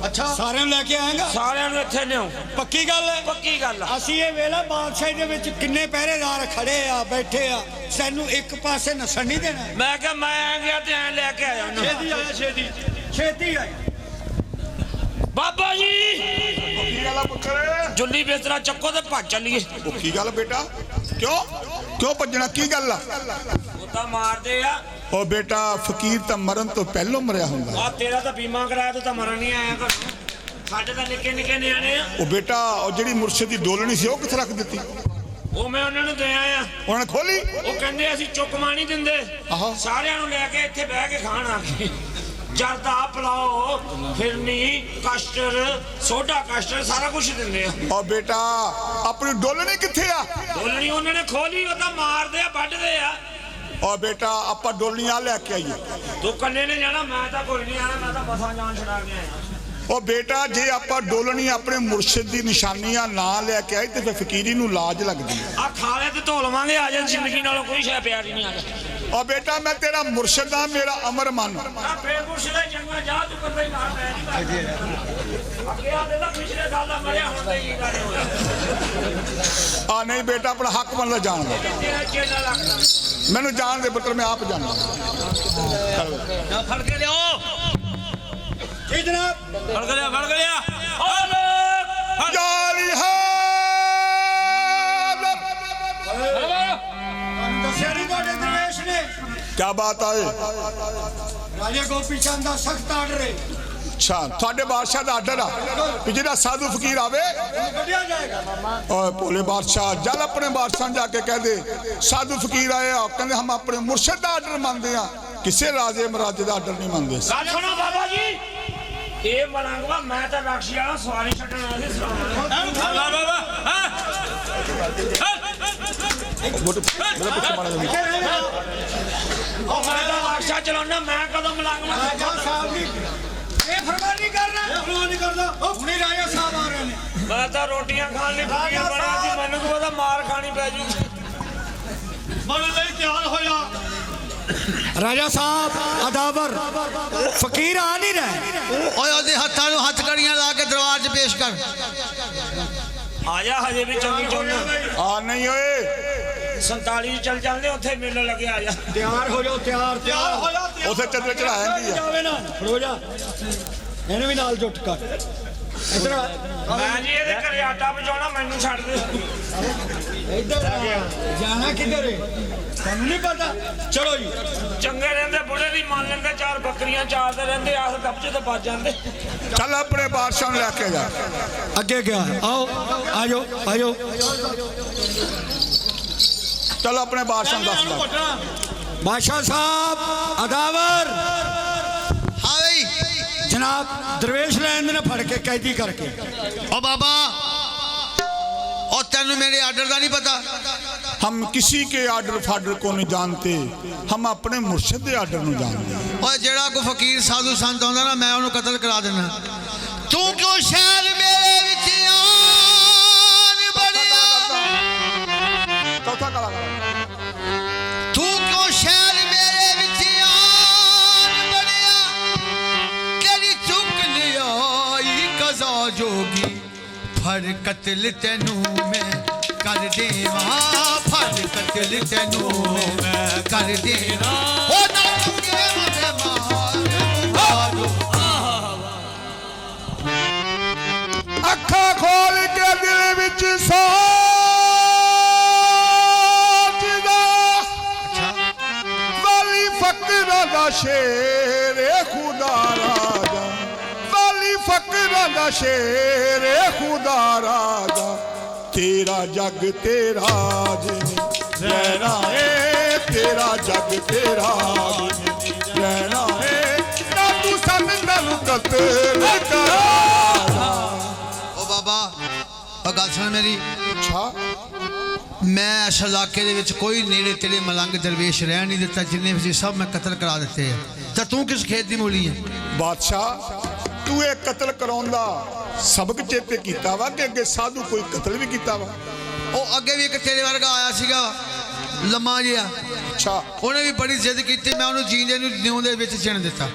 ਅੱਛਾ ਸਾਰਿਆਂ ਨੂੰ ਲੈ ਕੇ ਆਏਗਾ ਸਾਰਿਆਂ ਨੂੰ ਇੱਥੇ ਲਿਆਓ ਪੱਕੀ ਗੱਲ ਹੈ ਪੱਕੀ ਗੱਲ ਆ ਅਸੀਂ ਇਹ ਵੇਲਾ ਬਾਦਸ਼ਾਹੀ ਦੇ ਵਿੱਚ ਕਿੰਨੇ ਪਹਿਰੇਦਾਰ ਖੜੇ ਆ ਬੈਠੇ ਆ ਸਾਨੂੰ ਇੱਕ ਪਾਸੇ ਨਸਣ ਨਹੀਂ ਦੇਣਾ ਮੈਂ ਕਿਹਾ ਮੈਂ ਆ ਗਿਆ ਤੇ ਐ ਲੈ ਕੇ ਆਇਆ ਉਹਨੂੰ ਛੇਤੀ ਆਈ ਬਾਬਾ ਜੀ ਕੀ ਗੱਲ ਆ ਪੁੱਤਰ ਜੁੱਲੀ ਬਿਸਤਰਾ ਚੱਕੋ ਤੇ ਭੱਜ ਚੱਲੀਏ ਉਹ ਕੀ ਗੱਲ ਬੇਟਾ ਕਿਉਂ ਭੱਜਣਾ ਕੀ ਗੱਲ ਆ ਉਹ ਤਾਂ ਮਾਰਦੇ ਆ ਉਹ ਬੇਟਾ ਫਕੀਰ ਤਾਂ ਮਰਨ ਤੋਂ ਪਹਿਲਾਂ ਮਰਿਆ ਹੁੰਦਾ ਆ ਤੇਰਾ ਤਾਂ ਬੀਮਾ ਕਰਾਇਆ ਤੂੰ ਤਾਂ ਮਰਨ ਨਹੀਂ ਆਇਆ ਘਰ ਸਾਡੇ ਤਾਂ ਨਿੱਕੇ ਨਿੱਕੇ ਨਿਆਣੇ ਆ ਉਹ ਬੇਟਾ ਉਹ ਜਿਹੜੀ ਮੁਰਸ਼ਿਦ ਦੀ ਡੋਲਣੀ ਸੀ ਉਹ ਕਿੱਥੇ ਰੱਖ ਦਿੱਤੀ ਉਹ ਮੈਂ ਉਹਨਾਂ ਨੂੰ ਦੇ ਆਇਆ ਉਹਨਾਂ ਨੇ ਖੋਲੀ ਉਹ ਕਹਿੰਦੇ ਅਸੀਂ ਚੁੱਕਮਾ ਨਹੀਂ ਦਿੰਦੇ ਆਹੋ। ਸਾਰਿਆਂ ਨੂੰ ਲੈ ਕੇ ਇੱਥੇ ਬਹਿ ਕੇ ਖਾਣ ਆ ਗਏ ਜਰਦਾ ਪਲਾਓ ਫਿਰਨੀ ਕਸਟਰ ਸੋਡਾ ਕਸਟਰ ਸਾਰਾ ਕੁਝ ਦਿੰਦੇ ਆ ਓ ਬੇਟਾ ਆਪਣੀ ਡੋਲਣੀ ਕਿੱਥੇ ਆ ਡੋਲਣੀ ਉਹਨਾਂ ਨੇ ਖੋਲੀ ਉਹ ਤਾਂ ਮਾਰਦੇ ਆ ਵੱਢਦੇ ਆ ਓ ਬੇਟਾ ਆਪਾਂ ਡੋਲਣੀਆਂ ਲੈ ਕੇ ਆਈਏ ਤੂੰ ਕੰਨੇ ਨੇ ਜਾਣਾ ਮੈਂ ਤਾਂ ਕੋਈ ਨਹੀਂ ਆਣਾ ਮੈਂ ਤਾਂ ਮਸਾਂ ਜਾਨ ਛੁਡਾ ਕੇ ਆਇਆ ਓ ਬੇਟਾ ਜੇ ਆਪਾਂ ਡੋਲਣੀ ਆਪਣੇ ਮੁਰਸ਼ਿਦ ਦੀ ਨਿਸ਼ਾਨੀਆਂ ਨਾ ਲੈ ਕੇ ਆਈ ਤੇ ਫਿਰ ਫਕੀਰੀ ਨੂੰ ਲਾਜ ਲੱਗਦੀ ਆ ਖਾਲੇ ਤੇ ਧੋ ਲਵਾਂਗੇ ਆ ਜਾ ਜ਼ਿੰਦਗੀ ਨਾਲੋਂ ਕੋਈ ਸ਼ੈ ਪਿਆਰੀ ਨਹੀਂ ਆ ਜਾ ਓ ਬੇਟਾ ਮੈਂ ਤੇਰਾ ਮੁਰਸ਼ਿਦ ਆ ਮੇਰਾ ਅਮਰ ਮੰਨ ਆ ਫੇਰ ਮੁਰਸ਼ਿਦੇ ਚੰਗਾ ਜਾ ਤੂੰ ਕਰਦਾ ਹੀ ਮਾਰ ਮੈਂ ਅੱਗੇ ਆ ਦੇ ਤਾਂ ਪਿਛਲੇ ਸਾਲ ਦਾ ਮਰਿਆ ਹੁਣ ਤੇ ਕੀ ਕਰੇ ਹੋਇਆ ਆ ਨਹੀਂ ਬੇਟਾ ਆਪਣਾ ਹੱਕ ਮੰਨ ਲੈ ਜਾਣਦਾ ਤੇਰਾ ਚੇਲਾ ਲੱਗਦਾ ਮੈਨੂੰ ਜਾਣ ਦੇ ਪੁੱਤਰ ਮੈਂ ਆਪ ਜਾਣਦਾ ਜਾ ਫੜ ਕੇ ਲਿਓ ਜੀ ਜਨਾਬ ਫੜ ਕੇ ਲਿਆ ਜਾਰੀ ਹੈ ਦੱਸਿਆ ਨਹੀਂ ਤੁਹਾਡੇ ਦਰਵੇਸ਼ ਨੇ ਕੀ ਬਾਤ ਆਏ ਰਾਜਾ ਗੋਪੀ ਚੰਦ ਦਾ ਸਖਤ ਆਰਡਰ ਹੈ ਅੱਛਾ ਤੁਹਾਡੇ ਬਾਦਸ਼ਾਹ ਦਾ ਆਰਡਰ ਆ ਕਿ ਜਿਹੜਾ ਸਾਧੂ ਫਕੀਰ ਆਵੇ ਕੱਢਿਆ ਜਾਏਗਾ ਓਏ ਭੋਲੇ ਬਾਦਸ਼ਾਹ ਜਲ ਆਪਣੇ ਬਾਦਸ਼ਾਹ ਨੂੰ ਜਾ ਕੇ ਕਹਿ ਦੇ ਸਾਧੂ ਫਕੀਰ ਆਏ ਆ ਕਹਿੰਦੇ ਹਮ ਆਪਣੇ ਮੁਰਸ਼ਿਦ ਦਾ ਆਰਡਰ ਮੰਨਦੇ ਆ ਕਿਸੇ ਰਾਜੇ ਮਹਾਰਾਜੇ ਦਾ ਆਰਡਰ ਨਹੀਂ ਮੰਨਦੇ ਗੱਲ ਸੁਣੋ ਬਾਬਾ ਜੀ ਇਹ ਮਲੰਗਵਾ ਮੈਂ ਤਾਂ ਰਾਖੀ ਵਾਲਾ ਸਵਾਰੀ ਛੱਡਣ ਆਇਆ ਸੀ ਸਲਾਮ ਬਾਬਾ ਮੇਰੇ ਪਿੱਛੇ ਮਾਰਾ ਜਾਂਦੀ ਉਹ ਮੈਂ ਤਾਂ ਰਾਖਸ਼ਾ ਚਲਾਉਣਾ ਮੈਂ ਕਦੋਂ ਮਲੰਗਵਾ ਰਾਜਾ ਸਾਹਿਬ ਨੇ ਇਹ ਫਰਮਾਨੀ ਕਰਨਾ ਫਰਮਾਨ ਨਹੀਂ ਕਰਦਾ ਹੁਣੇ ਰਾਜਾ ਸਾਹਿਬ ਆ ਰਹੇ ਨੇ ਮੈਂ ਤਾਂ ਰੋਟੀਆਂ ਖਾਣ ਲਈ ਫਕੀਰ ਬਣਿਆ ਸੀ ਮੈਨੂੰ ਤਾਂ ਉਹਦਾ ਮਾਰ ਖਾਣੀ ਪੈ ਜੂਗੀ ਮਨ ਲਈ ਤਿਆਰ ਹੋਇਆ ਰਾਜਾ ਸਾਹਿਬ ਅਦਾਵਰ ਫਕੀਰ ਆ ਨਹੀਂ ਰਹੇ ਓਏ ਉਹਦੇ ਹੱਥਾਂ ਨੂੰ ਹੱਥ ਕੜੀਆਂ ਲਾ ਕੇ ਦਰਬਾਰ 'ਚ ਪੇਸ਼ ਕਰ ਆ ਜਾ ਹਜੇ ਵੀ ਚੰਗੀ ਚੋਣਾ ਆ ਨਹੀਂ ਓਏ 47 ਚੱਲ ਜਾਂਦੇ ਉੱਥੇ ਮੇਲਾ ਲੱਗਿਆ ਆ ਜਾ ਤਿਆਰ ਹੋ ਜਾਓ ਤਿਆਰ ਹੋ ਜਾ ਉਥੇ ਚੱਦਰ ਚੜਾ ਜਾਂਦੀ ਆ ਜਾਵੇ ਨਾ ਖੜੋ ਜਾ ਇਹਨੂੰ ਵੀ ਨਾਲ ਜੁੱਟ ਕਰ ਇੱਧਰ ਮੈਂ ਜੀ ਇਹਦੇ ਘਰੇ ਆਟਾ ਪਹੁੰਚਾਉਣਾ ਮੈਨੂੰ ਛੱਡ ਦੇ ਇੱਧਰ ਜਾਣਾ ਕਿੱਧਰ ਹੈ ਤੁਹਾਨੂੰ ਨਹੀਂ ਪਤਾ ਚਲੋ ਜੀ ਚੰਗੇ ਰਹਿੰਦੇ ਬੁੜੇ ਦੀ ਮੰਨ ਲੈਂਦੇ ਚਾਰ ਬੱਕਰੀਆਂ ਚਾਰਦੇ ਰਹਿੰਦੇ ਆਸ ਗੱਪਚੇ ਤੇ ਵੱਜ ਜਾਂਦੇ ਚੱਲ ਆਪਣੇ ਬਾਦਸ਼ਾਹ ਨੂੰ ਲੈ ਕੇ ਜਾ ਅੱਗੇ ਗਿਆ ਆਓ ਆਜੋ ਆਜੋ ਚੱਲ ਆਪਣੇ ਬਾਦਸ਼ਾਹ ਨੂੰ ਦੱਸ ਦੇ ਬਾਦਸ਼ਾਹ ਸਾਹਿਬ ਅਦਾਵਰ हाँ भाई ਜਨਾਬ ਦਰਵੇਸ਼ ਲੈਣ ਦੇ ਨੇ ਫੜ ਕੇ ਕੈਦੀ ਕਰਕੇ ओ बाबा और तेन मेरे आर्डर का नहीं पता हम किसी के आर्डर फार्डर को नहीं जानते हम अपने मुर्शिद के आर्डर ਨੂੰ ਜਾਣਦੇ और जेड़ा को फकीर साधु संत आंदा ना मैं उन्होंने कतल करा देना तू क्यों शहर मेरे विच आन बड़िया चौथा कलाकार तू क्यों शहर मेरे विच आन बड़िया केड़ी चुक लिया कज़ा जोगी फर कतल तेनू मैं कर देवा फर कतल तेनू मैं कर देवा ओ ना चुके मते मारो ਅੱਖਾਂ ਖੋਲ ਕੇ ਦਿਲ ਵਿੱਚ ਸੋਚਦਾ ਵਾਲੀ ਫਕਰਾਂ ਦਾ ਸ਼ੇਰ ਏ ਖੁਦਾ ਰਾਜਾ ਵਾਲੀ ਫਕਰਾਂ ਦਾ ਸ਼ੇਰ ਏ ਖੁਦਾ ਰਾਜਾ ਤੇਰਾ ਜੱਗ ਤੇਰਾ ਜਿਵੇਂ ਰਹਿਣਾ ਏ ਤੇਰਾ ਜੱਗ ਤੇਰਾ ਜਿਵੇਂ ਰਹਿਣਾ ਏ ਨਾ ਤੂੰ ਸੰਤਾਂ ਨੂੰ ਕਤਲ ਕਰਾ ओ बाबा और गल सुन मेरी ਅੱਛਾ मैं इस इलाके दे विच कोई नेड़े तेरे मलंग दरवेश रह नहीं दिता जिन्ने भी सब मैं कतल करा दिते हैं तो तू किस खेत दी मूली है ਬਾਦਸ਼ਾਹ ਤੂੰ ਇਹ ਕਤਲ ਕਰਾਉਣ ਦਾ ਸਬਕ ਚੇਤੇ ਕੀਤਾ ਵਾ ਕਿ ਅੱਗੇ ਸਾਧੂ ਕੋਈ ਕਤਲ ਵੀ ਕੀਤਾ ਵਾ ਉਹ ਅੱਗੇ ਵੀ ਇੱਕ ਤੇਰੇ ਵਰਗਾ ਆਇਆ ਸੀਗਾ ਲੰਮਾ ਜਿਹਾ ਅੱਛਾ ਉਹਨੇ ਵੀ ਬੜੀ ਜ਼ਿੱਦ ਕੀਤੀ ਮੈਂ ਉਹਨੂੰ ਜੀਂਦੇ ਨੂੰ ਨਿਉਂ ਦੇ ਵਿੱਚ ਚਿਣ ਦਿੱਤਾ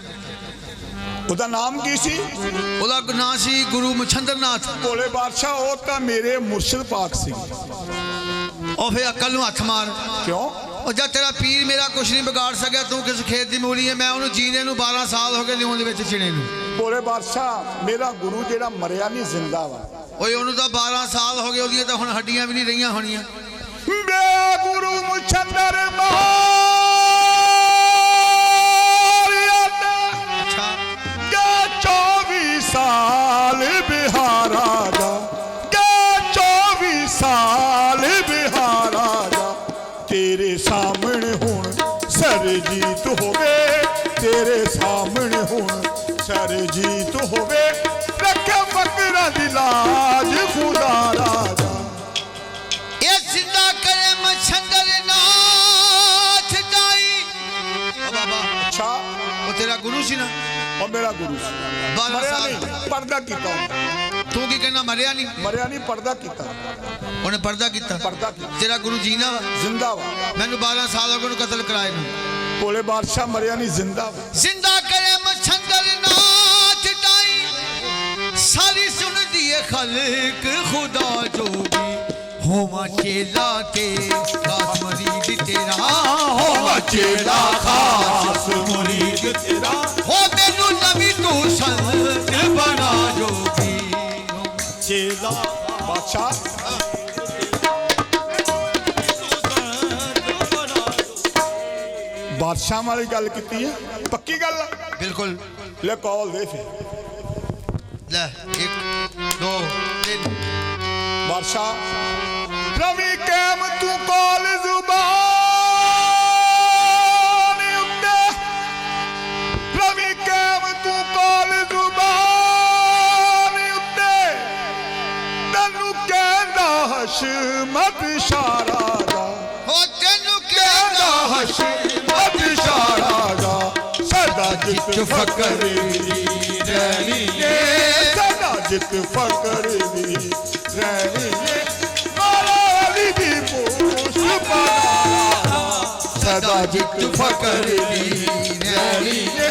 ਉਹਦਾ ਨਾਮ ਕੀ ਸੀ ਉਹਦਾ ਨਾਂ ਸੀ ਗੁਰੂ ਮਛੰਦਰਨਾਥ ਭੋਲੇ ਬਾਦਸ਼ਾਹ ਉਹ ਤਾਂ ਮੇਰੇ ਮੁਰਸ਼ਿਦ ਪਾਕ ਸੀ ਉਹ ਫੇ ਅਕਲ ਨੂੰ ਹੱਥ ਮਾਰ ਕਿਉਂ ਉਹ ਜਦ ਤੇਰਾ ਪੀਰ ਮੇਰਾ ਕੁਛ ਨਹੀਂ ਵਿਗਾੜ ਸਕਿਆ ਤੂੰ ਕਿਸ ਖੇਤ ਦੀ ਮੂਲੀ ਹੈ ਮੈਂ ਉਹਨੂੰ ਜੀਂਦੇ ਨੂੰ 12 ਸਾਲ ਹੋ ਗਏ ਨਿਉਂ ਦੇ ਵਿੱਚ ਚਿਣੇ ਨੂੰ ਭੋਲੇ ਬਾਦਸ਼ਾਹ ਮੇਰਾ ਗੁਰੂ ਜਿਹੜਾ ਮਰਿਆ ਨਹੀਂ ਜ਼ਿੰਦਾ ਵਾ ਓਏ ਉਹਨੂੰ ਤਾਂ 12 ਸਾਲ ਹੋ ਗਏ ਉਹਦੀਆਂ ਤਾਂ ਹੁਣ ਹੱਡੀਆਂ ਵੀ ਨਹੀਂ ਰਹੀਆਂ ਹੋਣੀਆਂ ਮੇਰਾ ਗੁਰੂ ਮੁਛੰਦਰ ਅੱਛਾ 24 ਸਾਲ ਬਿਹਾਰਾ ਦਾ 24 ਸਾਲ ਬਿਹਾਰਾ ਦਾ ਤੇਰੇ ਸਾਹਮਣੇ ਹੁਣ ਸਰਜੀਤ ਹੋਵੇ ਤੇਰੇ ਸਾਹਮਣੇ ਹੁਣ ਸਾਰੇ ਜੀਤ ਹੋਵੇ ਰੱਖੇ ਫਕਰਾਂ ਦੀ ਲਾਜ ਖੁਦਾ ਰਾਜਾ ਇਹ ਸਿੱਧਾ ਕਰੇ ਮਛੰਦਰ ਨਾ ਛਡਾਈ ਓ ਬਾਬਾ ਅੱਛਾ ਉਹ ਤੇਰਾ ਗੁਰੂ ਸੀ ਨਾ ਉਹ ਮੇਰਾ ਗੁਰੂ ਸੀ। 12 ਮਰਿਆ ਸਾਲ ਨਹੀਂ ਪਰਦਾ ਕੀਤਾ ਉਹਨੇ। ਤੂੰ ਕੀ ਕਹਿਣਾ ਮਰਿਆ ਨਹੀਂ ਮਰਿਆ ਨਹੀਂ ਪਰਦਾ ਕੀਤਾ ਉਹਨੇ ਪਰਦਾ ਕੀਤਾ ਪਰਦਾ ਕੀਤਾ ਤੇਰਾ ਗੁਰੂ ਜੀਂਦਾ ਵਾ ਜ਼ਿੰਦਾ ਵਾ ਮੈਨੂੰ 12 ਸਾਲ ਹੋ ਗਏ ਉਹਨੂੰ ਕਤਲ ਕਰਾਏ ਨੂੰ ਭੋਲੇ ਬਾਦਸ਼ਾਹ ਮਰਿਆ ਨਹੀਂ ਜ਼ਿੰਦਾ ਵਾ ਜ਼ਿੰਦਾ ਕਰੇ ਮਛੰਦਰ ਨਾ ਛਡਾਈ ਸਾਰੀ ਸੁਣਦੀ ਏ ਖਲਕ ਖੁਦਾ ਜੋਗੀ ਹੋਵਾ ਚੇਲਾ ਕੇ ਖਾਸ ਮਰੀਦ ਤੇਰਾ ਹੋਵਾ ਚੇਲਾ ਖਾਸ ਮੁਰੀਦ ਤੇਰਾ ਹੋ ਮੈਨੂੰ ਨਵੀਂ ਤੂੰ ਸੰਤ ਬਣਾ ਜੋਗੀ ਚੇਲਾ ਬਾਦਸ਼ਾਹ ਬਾਦਸ਼ਾਹ ਵਾਲੀ ਗੱਲ ਕੀਤੀ ਹੈ ਪੱਕੀ ਗੱਲ ਆ? ਬਿਲਕੁਲ ਲੈ ਕਾਲ ਦੇ ਫਿਰ ਲੈ 1 2 3 ਬਾਦਸ਼ਾਹ ਰਵੀ ਕੈਮ ਤੂੰ ਕਾਲ ਜ਼ੁਬਾਨ ਉੱਤੇ ਰਵੀ ਕੈਮ ਤੂੰ ਕਾਲ ਜ਼ੁਬਾਨ ਉੱਤੇ ਤੈਨੂੰ ਕਹਿੰਦਾ ਹਸ਼ਮਤ ਸ਼ਾਰਾ ਦਾ ਹੋ ਤੈਨੂੰ ਕਹਿੰਦਾ ਕਹਿੰਦਾ ਹਸ਼ਮਤ ਸ਼ਾਰਾ ਦਾ ਸਦਾ ਜਿੱਤ ਫਕਰ ਦੀ ਰਹਿਣੀ ਏ ਸਦਾ ਜਿੱਤ ਫਕਰ ਦੀ ਰਹਿਣੀ ਏ ਮਾਲਾ ਅਲੀ ਦੀ ਪੋਸ਼ ਪਾਰਾ ਸਦਾ ਜਿੱਤ ਫਕਰ ਦੀ ਰਹਿਣੀ ਏ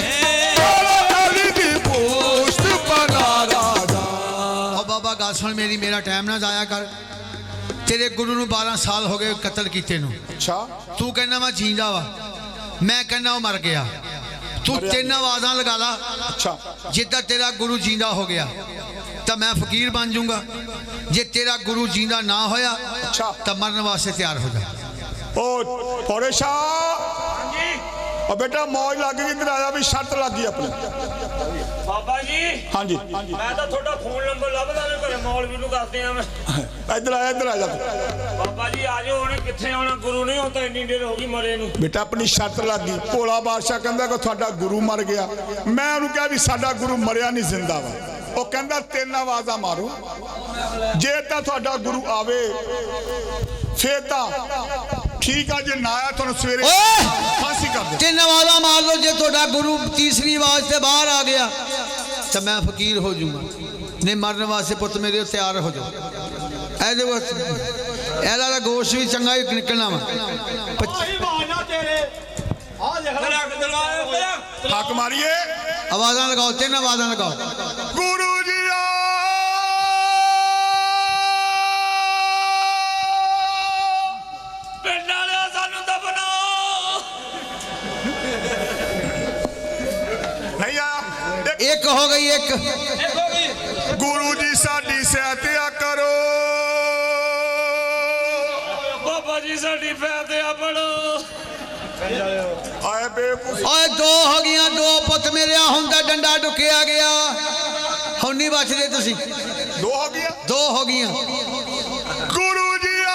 ਮਾਲਾ ਅਲੀ ਦੀ ਪੋਸ਼ ਪਾਰਾ ਓ ਬਾਬਾ ਗੱਲ ਸੁਣ ਮੇਰੀ ਮੇਰਾ ਟਾਈਮ ਨਾ ਜ਼ਾਇਆ ਕਰ ਤੇਰੇ ਗੁਰੂ ਨੂੰ 12 ਸਾਲ ਹੋ ਗਏ ਕਤਲ ਕੀਤੇ ਨੂੰ ਅੱਛਾ ਤੂੰ ਕਹਿੰਦਾ ਮੈਂ ਜੀਂਦਾ ਵਾ ਮੈਂ ਕਹਿੰਦਾ ਉਹ ਮਰ ਗਿਆ ਤੂੰ ਤਿੰਨ ਆਵਾਜ਼ਾਂ ਲਗਾ ਲਾ ਅੱਛਾ ਜਿੱਦਾਂ ਤੇਰਾ ਗੁਰੂ ਜੀਂਦਾ ਹੋ ਗਿਆ ਤਾਂ ਮੈਂ ਫਕੀਰ ਬਣ ਜਾਊਂਗਾ ਜੇ ਤੇਰਾ ਗੁਰੂ ਜੀਂਦਾ ਨਾ ਹੋਇਆ ਅੱਛਾ ਤਾਂ ਮਰਨ ਵਾਸਤੇ ਤਿਆਰ ਹੋ ਜਾ ਉਹ ਫੋੜੇ ਸ਼ਾਹ ਉਹ ਬੇਟਾ ਮੌਜ ਲੱਗ ਗਈ ਇੱਧਰ ਆਇਆ ਵੀ ਸ਼ਰਤ ਲੱਗ ਗਈ ਆਪਣੀ ਬਾਬਾ ਜੀ ਹਾਂਜੀ ਮੈਂ ਤਾਂ ਤੁਹਾਡਾ ਫੋਨ ਨੰਬਰ ਲੱਭਦਾ ਨਹੀਂ ਘਰੇ ਮੌਲਵੀ ਨੂੰ ਦੱਸਦੇ ਆ ਮੈਂ ਇੱਧਰ ਆ ਜਾ ਤੂੰ। ਬਾਬਾ ਜੀ ਆ ਜਾਓ ਹੁਣ ਕਿੱਥੇ ਆਉਣਾ ਗੁਰੂ ਨਹੀਂ ਹੁੰਦਾ ਇੰਨੀ ਦੇਰ ਹੋ ਗਈ ਮਰੇ ਨੂੰ ਬੇਟਾ ਆਪਣੀ ਸ਼ਰਤ ਲੱਗ ਗਈ ਭੋਲਾ ਬਾਦਸ਼ਾਹ ਕਹਿੰਦਾ ਕਿ ਤੁਹਾਡਾ ਗੁਰੂ ਮਰ ਗਿਆ ਮੈਂ ਉਹਨੂੰ ਕਿਹਾ ਵੀ ਸਾਡਾ ਗੁਰੂ ਮਰਿਆ ਨਹੀਂ ਜ਼ਿੰਦਾ ਵਾ ਉਹ ਕਹਿੰਦਾ 3 ਆਵਾਜ਼ਾਂ ਮਾਰੋ ਜੇ ਤਾਂ ਤੁਹਾਡਾ ਗੁਰੂ ਆਵੇ ਫੇਰ ਤਾਂ ਠੀਕ ਆ ਜੇ ਨਾ ਆਇਆ ਤੁਹਾਨੂੰ ਸਵੇਰੇ ਓਏ! ਫਾਂਸੀ ਕਰ ਦੇ ਤਿੰਨ ਆਵਾਜ਼ਾਂ ਮਾਰ ਲਓ ਜੇ ਤੁਹਾਡਾ ਗੁਰੂ ਤੀਸਰੀ ਆਵਾਜ਼ ਤੇ ਬਾਹਰ ਆ ਗਿਆ ਤਾਂ ਮੈਂ ਫਕੀਰ ਹੋ ਜਾਊਂਗਾ ਨਹੀਂ ਮਰਨ ਵਾਸਤੇ ਪੁੱਤ ਮੇਰੇ ਤਿਆਰ ਹੋ ਜਾਓ ਇਹਦੇ ਵਾਸਤੇ ਇਹਦਾ ਦਾ ਗੋਸ਼ ਵੀ ਚੰਗਾ ਹੀ ਨਿਕਲਣਾ ਵਾ ਹੱਕ ਮਾਰੀਏ ਆਵਾਜ਼ਾਂ ਲਗਾਓ ਤਿੰਨ ਆਵਾਜ਼ਾਂ ਲਗਾਓ ਗੁਰੂ ਜੀ ਆ ਪਿੰਡ ਵਾਲਿਓ ਸਾਨੂੰ ਦਫਨਾਓ ਨਹੀਂ ਆ ਇੱਕ ਹੋ ਗਈ ਇੱਕ ਗੁਰੂ ਜੀ ਸਾਡੀ ਸਹਾਇਤਾ ਕਰੋ ਬਾਬਾ ਜੀ ਸਾਡੀ ਫੈਦਿਆ ਪੜੋ ਆਏ ਬੇਵਕੂਫ ਓਏ ਦੋ ਹੋ ਗਈਆਂ ਦੋ ਪੁੱਤ ਮੇਰੇ ਹੁਣ ਤਾਂ ਡੰਡਾ ਡੁੱਕਿਆ ਗਿਆ ਹੁਣ ਨਹੀਂ ਬਚਦੇ ਤੁਸੀਂ ਦੋ ਹੋ ਗਿਆ ਦੋ ਹੋ ਗਈਆਂ ਗੁਰੂ ਜੀ ਆ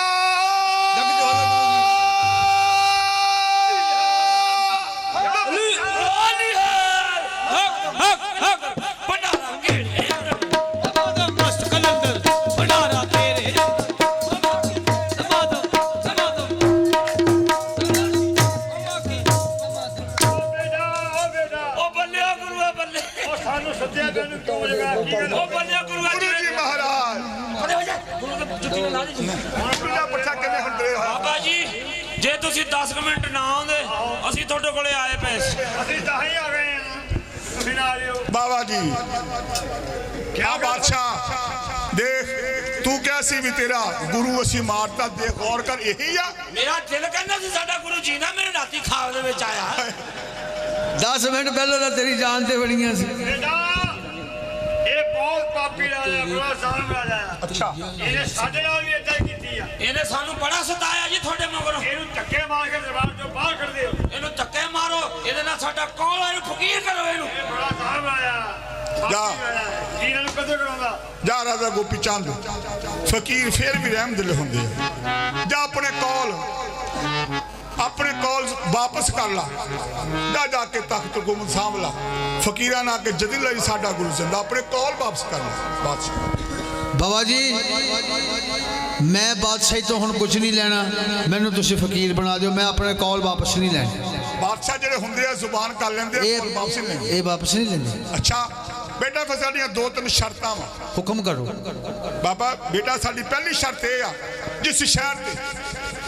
ਗੁਰੂ ਜੀ ਮਹਾਰਾਜ ਹੁਣ ਪੁੱਛਾ ਕਿਵੇਂ ਹੁੰਦੇ ਹੋ ਬਾਬਾ ਜੀ ਜੇ ਤੁਸੀਂ 10 ਮਿੰਟ ਨਾ ਆਉਂਦੇ ਅਸੀਂ ਤੁਹਾਡੇ ਕੋਲੇ ਆਏ ਪਏ ਸੀ ਅਸੀਂ ਤਾਂ ਹੀ ਆ ਗਏ ਆ ਤੁਸੀਂ ਨਾ ਆਇਓ ਬਾਬਾ ਜੀ ਕਿਆ ਬਾਦਸ਼ਾਹ ਦੇਖ ਤੂੰ ਕਿਹਾ ਸੀ ਵੀ ਤੇਰਾ ਗੁਰੂ ਅਸੀਂ ਮਾਰਤਾ ਦੇਖ ਗੌਰ ਕਰ ਇਹੀ ਆ ਮੇਰਾ ਦਿਲ ਕਹਿੰਦਾ ਸੀ ਸਾਡਾ ਗੁਰੂ ਜੀਂਦਾ ਮੇਰੇ ਰਾਤੀ ਖਾਬ ਦੇ ਵਿੱਚ ਆਇਆ 10 ਮਿੰਟ ਪਹਿਲਾਂ ਤਾਂ ਤੇਰੀ ਜਾਨ ਤੇ ਬੜੀਆਂ ਸੀ ਬੇਟਾ ਇਹ ਬਹੁਤ ਪਾਪੀ ਰਾਜਾ ਗੁਰੂ ਸਾਹਿਬ ਰਾਜਾ ਅੱਛਾ ਇਹਨੇ ਸਾਡੇ ਨਾਲ ਵੀ ਏਦਾਂ ਹੀ ਕੀਤੀ ਆ ਇਹਨੇ ਸਾਨੂੰ ਬੜਾ ਸਤਾਇਆ ਜੀ ਤੁਹਾਡੇ ਮਗਰੋਂ ਇਹਨੂੰ ਧੱਕੇ ਮਾਰ ਕੇ ਦਰਬਾਰ ਚੋਂ ਬਾਹਰ ਕੱਢ ਦਿਓ ਇਹਨੂੰ ਧੱਕੇ ਮਾਰੋ ਇਹਦੇ ਨਾਲ ਸਾਡਾ ਕੌਲ ਇਹਨੂੰ ਫਕੀਰ ਕਰੋ ਇਹਨੂੰ ਇਹ ਬੜਾ ਸਾਹਿਬ ਰਾਜਾ ਜਾ। ਇਹਨਾਂ ਨੂੰ ਕਦੋਂ ਕਰਾਉਂਦਾ ਜਾ ਰਾਜਾ ਗੋਪੀ ਚੰਦ ਫਕੀਰ ਫੇਰ ਵੀ ਰਹਿਮਦਿਲ ਹੁੰਦੇ ਆ ਜਾ ਆਪਣੇ ਕੌਲ ਵਾਪਸ ਕਰ ਲਾ ਜਾ ਕੇ ਤਖਤ ਗੁੰਮ ਸਾਂਭ ਲਾ ਫਕੀਰਾਂ ਨਾਲ ਕੇ ਜਦੀ ਲਈ ਸਾਡਾ ਗੁਰੂ ਜਿੰਦਾ ਆਪਣੇ ਕੌਲ ਵਾਪਸ ਕਰ ਲਾ ਬਾਦਸ਼ਾਹ ਬਾਬਾ ਜੀ ਮੈਂ ਬਾਦਸ਼ਾਹੀ ਤੋਂ ਹੁਣ ਕੁਝ ਨਹੀਂ ਲੈਣਾ ਮੈਨੂੰ ਤੁਸੀਂ ਫਕੀਰ ਬਣਾ ਦਿਓ ਮੈਂ ਆਪਣੇ ਕੌਲ ਵਾਪਸ ਨਹੀਂ ਲੈਣੇ ਬਾਦਸ਼ਾਹ ਜਿਹੜੇ ਹੁੰਦੇ ਆ ਜ਼ੁਬਾਨ ਕਰ ਲੈਂਦੇ ਆ ਕੌਲ ਵਾਪਸ ਨਹੀਂ ਲੈਂਦੇ ਇਹ ਵਾਪਸ ਨਹੀਂ ਲੈਂਦੇ ਅੱਛਾ ਬੇਟਾ ਫਿਰ ਸਾਡੀਆਂ 2-3 ਸ਼ਰਤਾਂ ਵਾ ਹੁਕਮ ਕਰੋ ਬਾਬਾ ਬੇਟਾ ਸਾਡੀ ਪਹਿਲੀ ਸ਼ਰਤ ਇਹ ਆ ਜਿਸ ਸ਼ਹਿਰ ਤੇ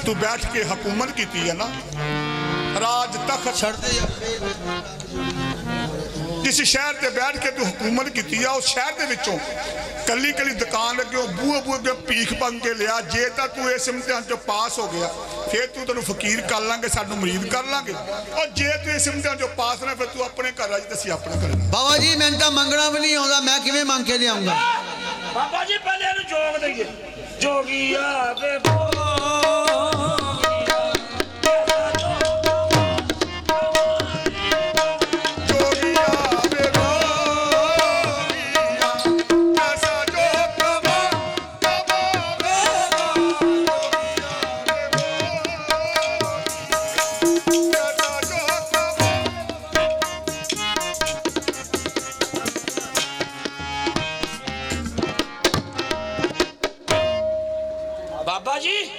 ਤੂੰ ਬੈਠ ਕੇ ਹਕੂਮਤ ਕੀਤੀ ਹੈ ਨਾ ਰਾਜ ਤਖਤ ਛੱਡ ਦੇ ਜਿਸ ਸ਼ਹਿਰ ਤੇ ਬੈਠ ਕੇ ਤੂੰ ਹਕੂਮਤ ਕੀਤੀ ਆ ਉਸ ਸ਼ਹਿਰ ਦੇ ਵਿੱਚੋਂ ਕੱਲੀ ਕੱਲੀ ਦੁਕਾਨ ਲੱਗਿਓ ਬੂਹੇ ਅੱਗੇ ਭੀਖ ਮੰਗ ਕੇ ਲਿਆ ਜੇ ਤਾਂ ਤੂੰ ਇਸ ਇਮਤਿਹਾਨ ਚੋਂ ਪਾਸ ਹੋ ਗਿਆ ਫਿਰ ਤੂੰ ਤੈਨੂੰ ਫਕੀਰ ਕਰ ਲਾਂਗੇ ਸਾਨੂੰ ਮੁਰੀਦ ਕਰ ਲਾਂਗੇ ਔਰ ਜੇ ਤੂੰ ਇਸ ਇਮਤਿਹਾਨ ਚੋਂ ਪਾਸ ਨਾ ਫਿਰ ਤੂੰ ਆਪਣੇ ਘਰ ਰਾਜ ਤੇ ਅਸੀਂ ਆਪਣੇ ਘਰ ਬਾਬਾ ਜੀ ਮੈਨੂੰ ਤਾਂ ਮੰਗਣਾ ਵੀ ਨਹੀਂ ਆਉਂਦਾ ਮੈਂ ਕਿਵੇਂ ਮੰਗ ਕੇ ਲਿਆਉਂਗਾ ਬਾਬਾ ਜੀ ਪਹਿਲੇ ਇਹਨੂੰ ਜੋਗ ਦੇਈਏ ਜੋਗੀਆ ਵੇ ਬਾਬਾ ਜੀ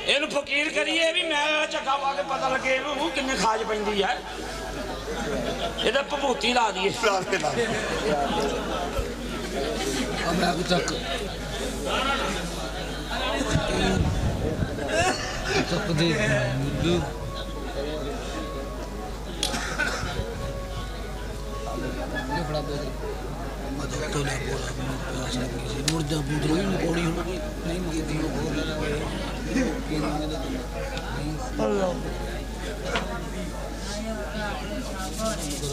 ਇਹਨੂੰ ਫਕੀਰ ਕਰੀਏ ਵੀ ਮੈਂ ਝੱਗਾ ਪਾ ਕੇ ਪਤਾ ਲੱਗੇ ਇਹਨੂੰ ਕਿੰਨੇ ਖਾਜ ਪੈਂਦੀ ਹੈ ਇਹਦਾ ਭਭੂਤੀ ਲਾ ਦਈਏ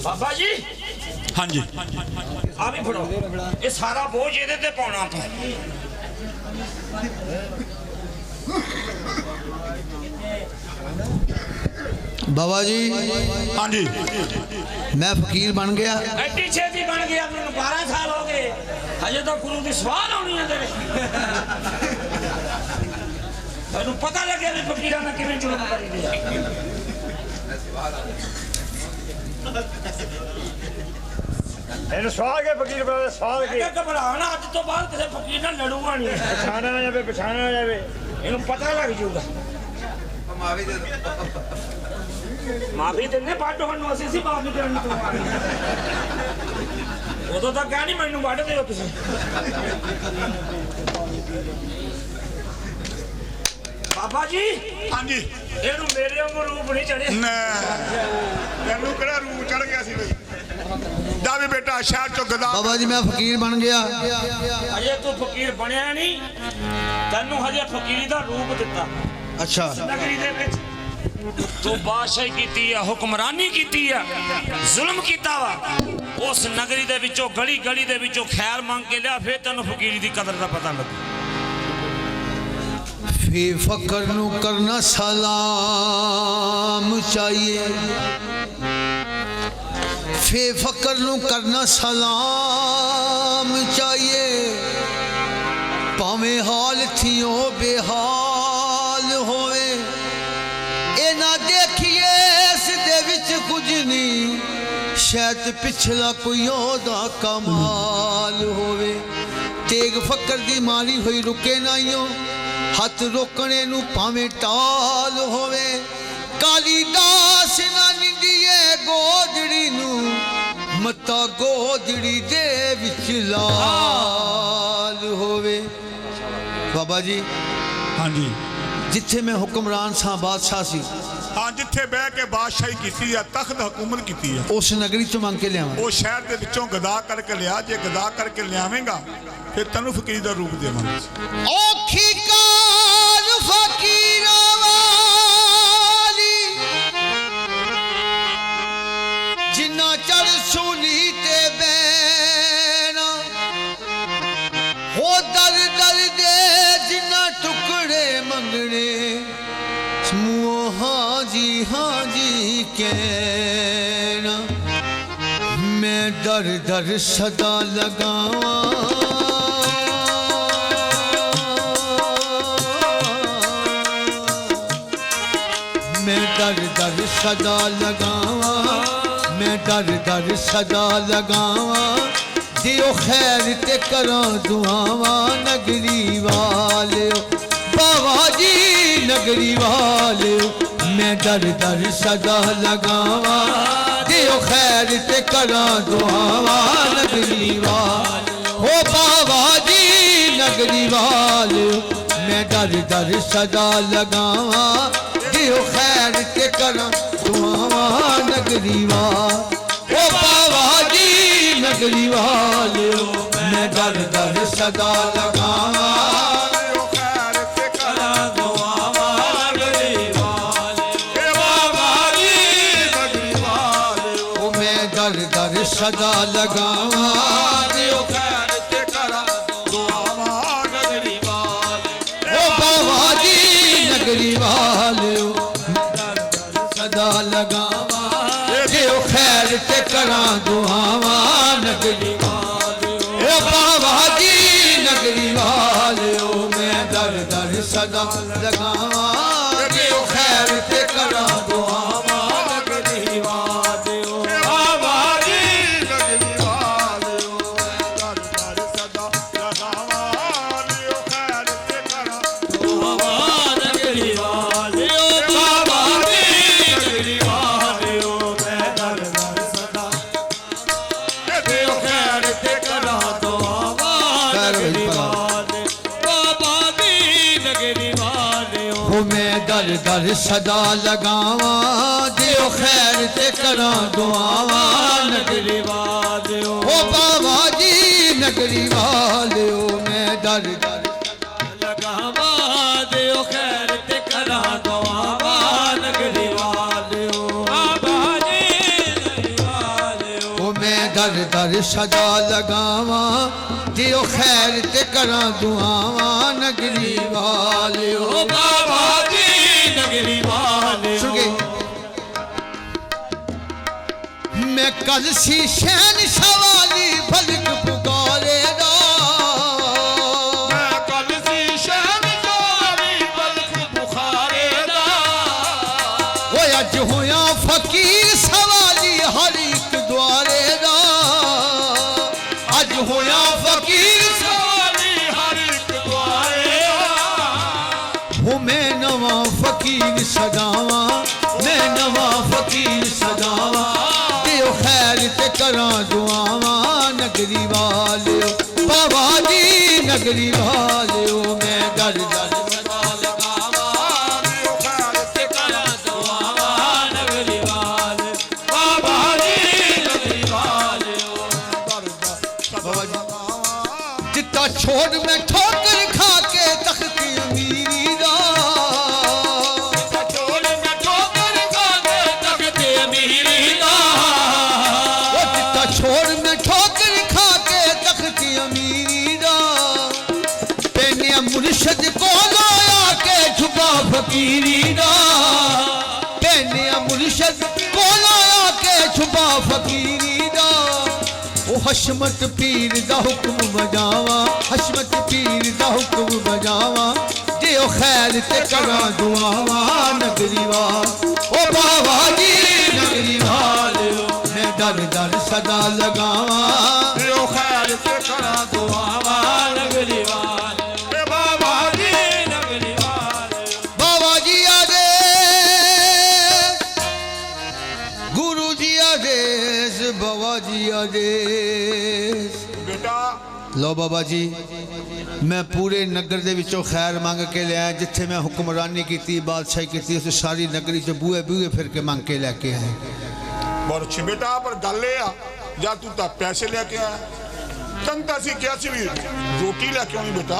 ਬਾਬਾ ਜੀ ਹਾਂਜੀ ਆ ਵੀ ਫੜੋ ਇਹ ਸਾਰਾ ਬੋਝ ਇਹਦੇ ਤੇ ਪਾਉਣਾ ਆਪਾਂ ਬਾਬਾ ਜੀ ਹਾਂਜੀ ਮੈਂ ਫਕੀਰ ਬਣ ਗਿਆ ਐਡੀ ਛੇਤੀ ਬਣ ਗਿਆ ਮੈਨੂੰ 12 ਸਾਲ ਹੋ ਗਏ ਹਜੇ ਤਾਂ ਗੁਰੂ ਦੀ ਸਵਾਲ ਆਉਣੀ ਹੈ ਤੇਰੇ ਮੈਨੂੰ ਪਤਾ ਲੱਗਿਆ ਵੀ ਫਕੀਰਾਂ ਨਾਲ ਕਿਵੇਂ ਜ਼ੁਲਮ ਕਰੀਦੇ ਆ ਇਹਨੂੰ ਸਵਾਲ ਕੇ ਫਕੀਰ ਬਣਾ ਸਵਾਲ ਕੇ ਘਬਰਾਉਣਾ ਅੱਜ ਤੋਂ ਬਾਅਦ ਕਿਸੇ ਫਕੀਰ ਨਾਲ ਲੜੂਗਾ ਨਹੀਂ ਪਛਾਣਿਆ ਨਾ ਜਾਵੇ ਪਛਾਣਿਆ ਨਾ ਜਾਵੇ ਇਹਨੂੰ ਪਤਾ ਲੱਗ ਜਾਊਗਾ ਮਾਫੀ ਦਿੰਦੇ ਬਾਟੋ ਸਾਨੂੰ ਅਸੀਂ ਸੀ ਮਾਫੀ ਕਰਨ ਤੋਂ ਉਦੋਂ ਤਾਂ ਕਹਿ ਨਹੀਂ ਮੈਨੂੰ ਵੱਢ ਦਿਓ ਤੁਸੀਂ ਬਾਬਾ ਜੀ ਹਾਂਜੀ ਇਹਨੂੰ ਮੇਰੇ ਵਾਂਗੂ ਰੂਪ ਨਹੀਂ ਚੜਿਆ ਤੈਨੂੰ ਕਿਹੜਾ ਰੂਪ ਚੜ ਗਿਆ ਸੀ ਬਈ ਜਾ ਵੀ ਬੇਟਾ ਸ਼ਹਿਰ ਚੋਂ ਗਦਾ ਬਾਬਾ ਜੀ ਮੈਂ ਫਕੀਰ ਬਣ ਗਿਆ ਅਜੇ ਤੂੰ ਫਕੀਰ ਬਣਿਆ ਨਹੀਂ ਤੈਨੂੰ ਹਜੇ ਫਕੀਰੀ ਦਾ ਰੂਪ ਦਿੱਤਾ ਅੱਛਾ ਨਗਰੀ ਦੇ ਵਿੱਚ ਤੂੰ ਬਾਦਸ਼ਾਹੀ ਕੀਤੀ ਆ ਹੁਕਮਰਾਨੀ ਕੀਤੀ ਆ ਜ਼ੁਲਮ ਕੀਤਾ ਵਾ ਉਸ ਨਗਰੀ ਦੇ ਵਿੱਚੋਂ ਗਲੀ ਗਲੀ ਦੇ ਵਿੱਚੋਂ ਖੈਰ ਮੰਗ ਕੇ ਲਿਆ ਫਿਰ ਤੈਨੂੰ ਫਕੀਰੀ ਦੀ ਕਦਰ ਦਾ ਪਤਾ ਲੱਗੂ फी फकर नू करना सलाम चाहिए फी फकर नू करना सलाम चाहिए भावें हाल थियों बेहाल होवे ए ना देखिए इस दे विच कुछ नहीं शायद पिछला कोई ओदा कमाल होवे तेग फकर दी मारी हुई रुके नाइयों हथ रोकने नू भावें टाल होवे कालीदास ना निंदिए गोदड़ी नू मता गोदड़ी दे विच लाल होवे बाबा जी ਹਾਂਜੀ जिथे मैं हुक्मरान सा बादशाह सी ਹਾਂ ਜਿੱਥੇ ਬਹਿ ਕੇ ਬਾਦਸ਼ਾਹੀ ਕੀਤੀ ਆ ਤਖਤ ਹਕੂਮਤ ਕੀਤੀ ਆ उस नगरी चो मंग के लियावां ਉਹ ਸ਼ਹਿਰ ਦੇ ਵਿੱਚੋਂ ਗਦਾ ਕਰਕੇ ਲਿਆ ਜੇ ਗਦਾ ਕਰਕੇ ਲਿਆਵੇਂਗਾ ਫਿਰ ਤੈਨੂੰ ਫਕੀਰ ਦਾ ਰੂਪ ਦੇਵਾਂਗੇ औखी कार फकीरां वाली जिन्ना चढ़ सूली ते बैना हो दर दर दे जिन्ना टुकड़े मंगने मुँह हाँ जी कहना मैं दर दर सदा लगावा मैं दर दर सदा लगावा मैं दर दर सदा लगावा दियो खैर ते करा दुआवा नगरी वालियो बाबा जी नगरी वालियो मैं दर दर सदा लगावा दियो खैर ते करा दुआवा नगरी वालियो हो बाबा जी नगरी वालियो मैं दर दर सदा लगावा दियो खैर ते करा दुआवा नगरी वालियो ओ बाबा जी नगरी वालियो मैं दर दर सदा लगावा दियो खैर ते करा दुआवा नगरी वालियो बाबा जी नगरी वालियो ओ मैं दर दर सदा लगावा दियो खैर ते करा दुआवा नगरी वालियो ओ बाबा जी नगरी वालियो सदा लगावा दियो खैर ते करा दुआवा नगरी वालियो ओ बाबा जी नगरी वालियो मैं दर दर सदा लगावा दियो खैर ते करा दुआवा नगरी वालियो बाबा जी नगरी वालियो दर दर सदा लगावा दियो खैर ते करा दुआवा नगरी वालियो बाबा जी नगरी वालियो मैं दर दर सदा दियो खैर ते करा दुआवा नगरी वालियो बाबा जी नगरी वालियो हो मैं दर दर सदा लगावा दियो खैर ते करा दुआवा नगरी वालियो हो बाबा जी नगरी वालियो मैं दर दर लगावा दियो खैर ते करा दुआवा नगरी वालियो बाबा जी नगरी वालियो ओ मैं दर दर सदा लगावा दियो खैर ते करा दुआवा नगरी वालियो बाबा जी नगरी वालियो मैं कल सी शहन सवाली भलक पुकारेगा मैं कल सी शहन सवाली बल्क बुखारेदा वो अज होया फकीर सवाली हर एक द्वारे दा अज होया फकीर सवाली हर एक द्वारे हो मैं नवा फकीर सजावा मैं नवा फकीर सजावा दियो खैर ते करा दुआवा नगरी वालियो बाबा जी नगरी वालियो मैं दर दर सदा लगावा दियो खैर ते करा दुआवा नगरी वालियो बाबा जी नगरी वालियो बाबा जी जितना छोड़ मैं ठोकर खा के तख्त अमीरी दा छोड़ मैं ठोकर खा के तख्त अमीरी दा वो जितना छोड़ मैं ठोकर खा के तख्त अमीरी दा पेनिया मुर्शद को लाया के छुपा फकीरी दा पेनिया मुर्शद को लाया के छुपा फकीरी दा ओ हशमत पीर दा हुक्म बजावा हशमत पीर दा हुक्म बजावा दियो खैर ते करा दुआवा नगरी वाल ओ बाबा जी नगरी वालियो मैं दर दर सदा लगावा दियो खैर ते करा दुआवा नगरी वाल ए बाबा जी नगरी वाल बाबा जी आदे गुरु जी आदेश बाबा जी आदेश बेटा लो बाबा जी मैं पूरे नगर दे विचों खैर मंग के लिया जिथे मैं हुक्मरानी की बादशाही की उस सारी नगरी च बूहे बूहे फिर के मंग के लैके आए बहुत अच्छी बेटा पर गल ये आ जा तू तो पैसे लेके आया तन तो असं क्या सी भी रोटी लेके आनी बेटा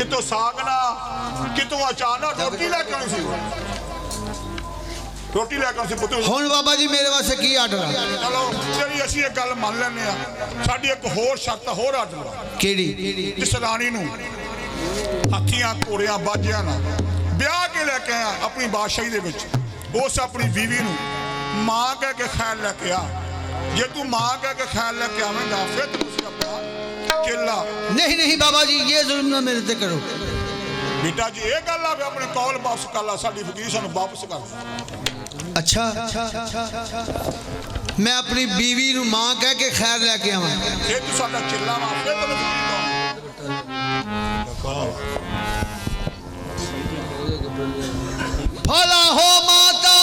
कितों साग ना कितों अचार ना रोटी लेके आनी सी रोटी लेके आनी सी पुत्त हुण बाबा जी मेरे वास्ते की आर्डर है चलो तेरी असं एक गल मान लेने साड़ी एक होर शर्त होर आर्डर केड़ी जिस रानी नू हाथियां घोड़ियां बाजियां ना ब्याह के लेके आया अपनी बादशाही दे विच उस अपनी बीवी नू मां कह के खैर लेके आ जे तू मां कह के खैर लेके आवेंगा फिर तू उसका प्यार चेला नहीं नहीं बाबा जी ये जुल्म ना मेरे ते करो बेटा जी ये गल आ अपने कौल वापस कर ला साडी फकीर सानू वापस कर अच्छा मैं अपनी बीवी नू मां कह के खैर लैके आवां ਇਹ ਤੂੰ ਸਾਡਾ ਚਿੱਲਾ ਵਾ ਫੇਰ ਤੈਨੂੰ भला हो माता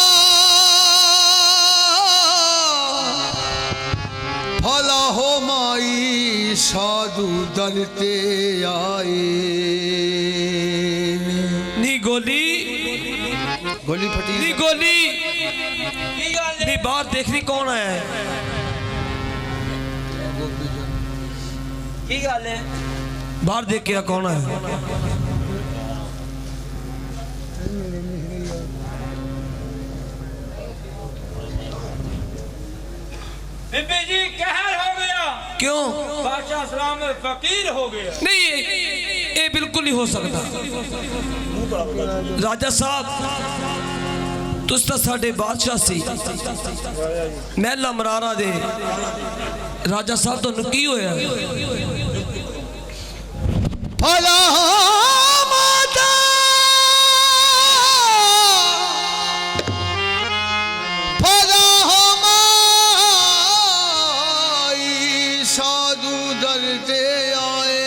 भला हो माई साधु दर ते आए नी गोली गोली फटी नी गोली नी बाहर देखनी कौन आया है की गल है बाहर देख के कौन आया बीबी जी कहर हो गया क्यों बादशाह सलाम फकीर हो गया नहीं ये बिल्कुल नहीं हो सकता राजा साहब तुस तो साडे बादशाह सी महला मरारा दे राजा साहब तुहानू की होया भला हो माता भला हो माई साधु दर ते आए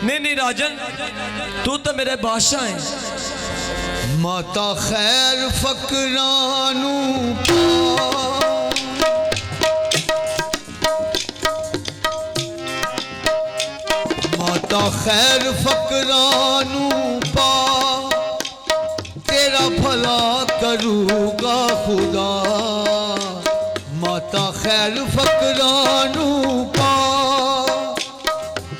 नहीं राजन तू तो मेरे बादशाह है माता खैर फकरानू माता खैर फकरानू पा तेरा भला करूगा खुदा माता खैर फकरानू पा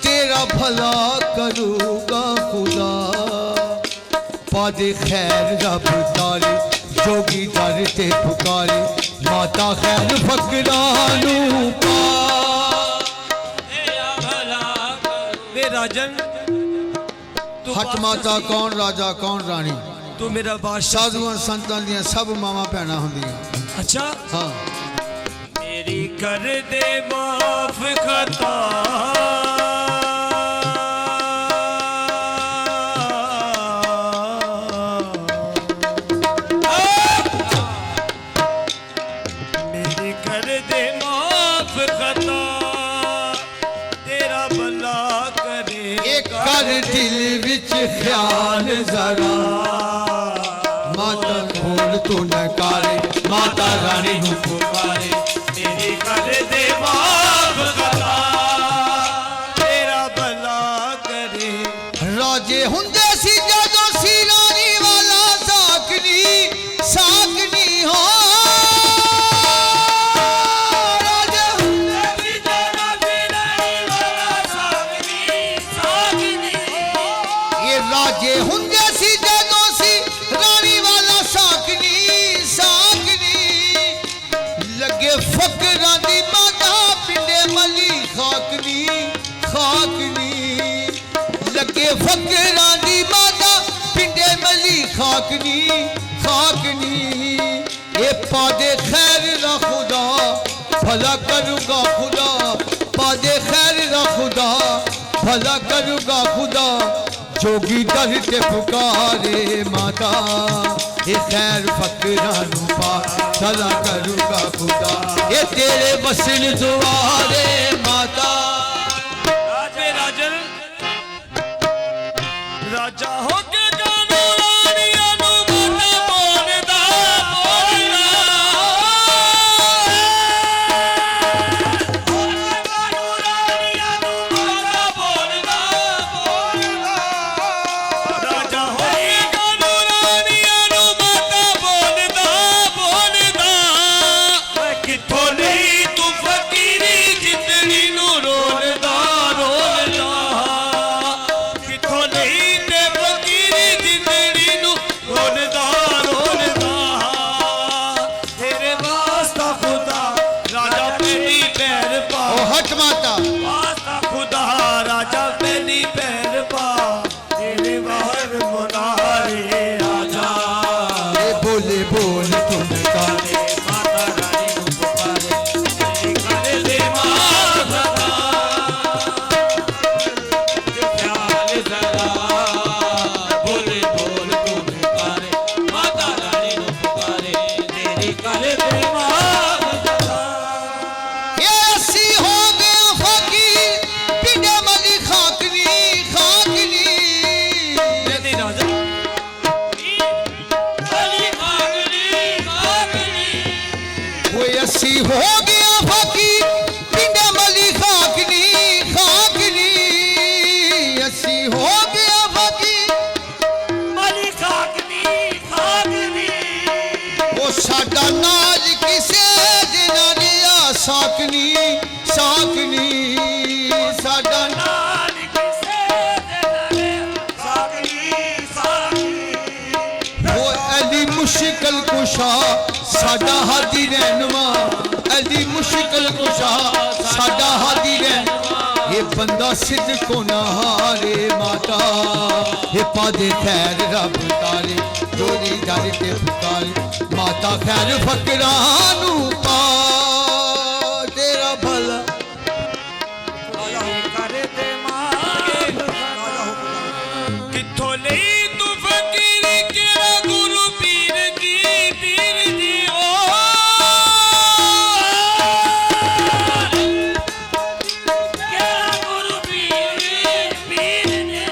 तेरा भला करूगा खुदा पादे खैर रब तारे जोगी दर ते पुकारे माता खैर फकरानू पा वे राजन तू हट माता कौन राजा कौन रानी तू मेरा बादशाह साधुआं संतां दियां सब मावां भैणां हुंदियां अच्छा हाँ मेरी कर दे माफ खता मेरी कर दे माफ खता तेरा भला करे एक कर दिल विच ख्याल जरा माता भूल तू न करे माता रानी नू पुकारे मेरी कर दे माफ खता तेरा भला करे राजे हुंदे सी जदों सी रानी वाला साकनी साकनी हो राजे हुंदे सी जदों सी रानी वाला साकनी साकनी ये राजे हुंदे सी जदों सी रानी वाला साकनी साकनी लगे फकरां दी माता पिंडे मली खाकनी खाकनी लगे फकरां दी माता पिंडे मली खाकनी खाकनी ए पादे खैर रा खुदा भला करूंगा खुदा पादे खैर रा खुदा भला करूंगा खुदा जोगी दर ते पुकारे माता ए खैर फकरां नू पा भला करूंगा खुदा ए तेरे बसन दुआरे माता राजे राजन राजा हो के गानो रानिया नू माता बोलदा बोलदा गानो रानिया नू माता बोलदा बोलदा राजा हो के गानो रानिया नू माता बोलदा बोलदा मैं किथों नहीं तू फकीरी जिंदड़ी नू रोलदा रोलदा किथों नहीं ते फकीरी जिंदड़ी नू रोलदा रोलदा तेरे वास्ता खुदा राजा पेनी पैर पा ओ हट माता वास्ता खुदा राजा पेनी पैर पा तेरे बाहर मुनारे राजा ए बोले बोल तुम काले माता रानी नू पुकारे मेरी कर दे माफ खता ख्याल जरा बोले बोल तुम कर हो गया फकीर पिंडा मली खाकनी खाकनी असी हो गया फकीर मली खाकनी खाकनी वो साडा नाज किसे दिना दिया साकनी साकनी साडा नाल किसे दे साकनी साकनी वो अली मुश्किल कुशा साडा हादी रहनुमा अली मुश्किल कुशा साडा हादी रहनुमा ये बंदा सिद्ध को ना हारे माता ये पादे खैर रब तारे जोरी जारी ते पुकारे माता खैर फकरानू पा तेरा भला करे ते मांगे किथों लई तू फकीर केड़ा गुरु पीर जी ओ केड़ा गुरु पीर ने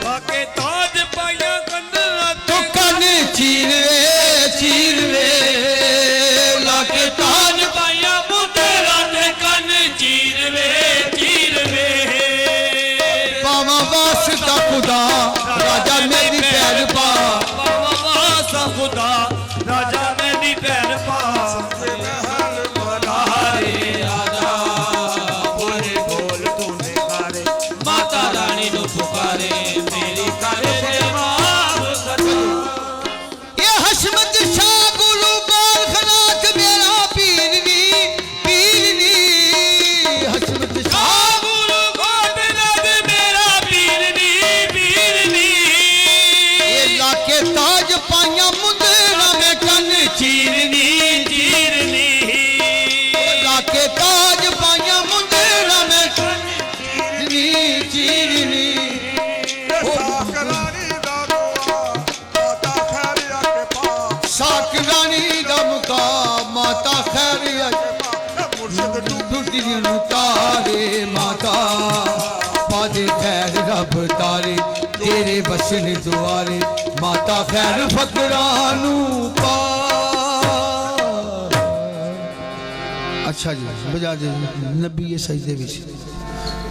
बाके ताज पाया कंदरा तो कन चीर वे लाके ताज पाया मुतेरा ते कन चीर वे पावा वास्ता खुदा राजा मेरी पैर पा वासा खुदा राजा मेरी पैर पा माता रानी नु पुकारे मेरी करे ये हशमत शाह गुरु गोल खनात मेरा पीरनी हशमत शाह गुरु गोबिंद मेरा पीरनी ये लाके ताज पाया मुंदरा में कन चीरनी लाके ताज पाया मुंदरा में चीरनी साकरानी दमका माता खैरिया तारे माता पादे खैर रब तारे तेरे बसन दुआरे माता खैर फकरानू पा अच्छा जी बजा दे नबी ये सजदे विच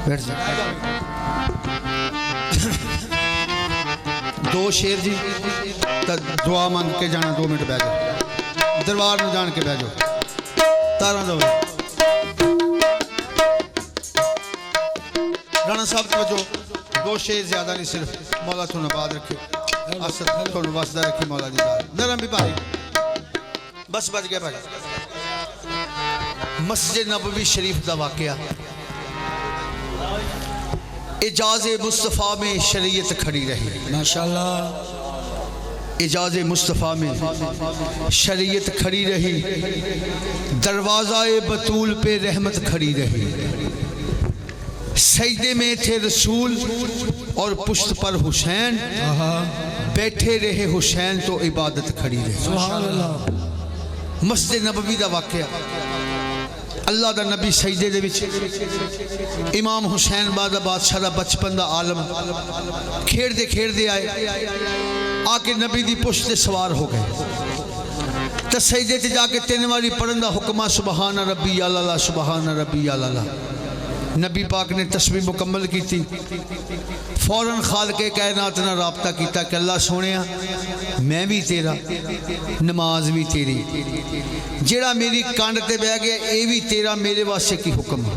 बैठ जा दो शेर जी दुआ मांग के जाना 2 मिनट बैठ जाओ दरबार में जान के बैठ जाओ तारा दो राणा साहब तवज्जो 2 शेर ज्यादा नहीं सिर्फ मौला थोड़ा आबाद रखे असद थोड़ा वसदा रखे मौला दी दाद नरम भी भाई बस बच गया भाई मस्जिद नबवी शरीफ का वाकया एजाज मुस्तफ़ा में शरीयत खड़ी रही माशाल्लाह एजाज मुस्तफ़ा में शरीयत खड़ी रही दरवाज़ा बतूल पे रहमत खड़ी रही सजदे में थे रसूल और पुश्त पर हुसैन बैठे रहे हुसैन तो इबादत खड़ी रही मस्जिद नबवी का वाकया अल्लाह दा नबी सजदे दे विच इमाम हुसैन बादा बादशाह दा बचपन दा आलम खेड़दे खेड़दे आए आके नबी दी पुश्त ते सवार हो गए तो सजदे ते जाके 3 बारी पढ़न दा हुक्मा सुबहान रब्बी अल्लाह सुबहान रब्बी अल्लाह नबी पाक ने तस्बीह मुकम्मल की थी फौरन खालके कायनात नाल राबता किया कि अल्लाह सोनिया मैं भी तेरा नमाज भी तेरी जेड़ा मेरी कंड ते बह गया ये भी तेरा मेरे वास्ते की हुक्म है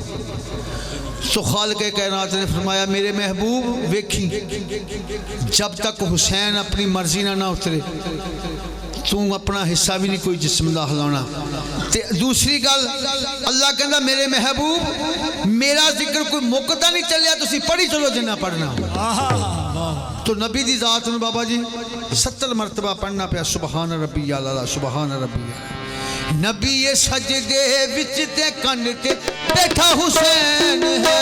तो खालके कायनात ने फरमाया मेरे महबूब वेखी जब तक हुसैन अपनी मर्जी ना उतरे तू अपना हिस्सा भी नहीं कोई जिस्म का हिलाना ते दूसरी गल अल्लाह कहता मेरे महबूब मेरा जिक्र कोई मुकता नहीं चलिया तुसी पढ़ी चलो जिन्ना पढ़ना तो नबी दी जात में बाबा जी 70 मरतबा पढ़ना पाया सुबहान रब्बी अल्लाह सुबहान रब्बी नबी ये सजदे विच ते कन ते बैठा हुसैन है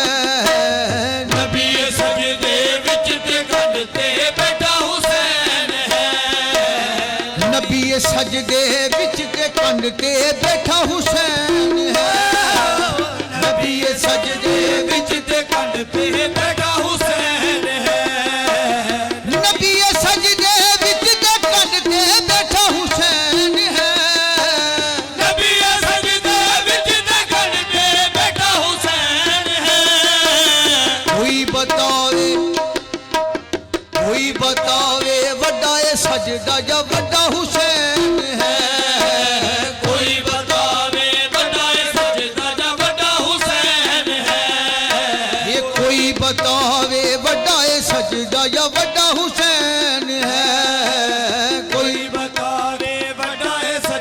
नबी ये सजदे विच ते कन ते बैठा हुसैन है नबी ये सजदे विच ते कन ते बैठा हुसैन है नबी ये सजदे विच ते कन ते बैठा हुसैन है नबी ये सजदे विच ते कन ते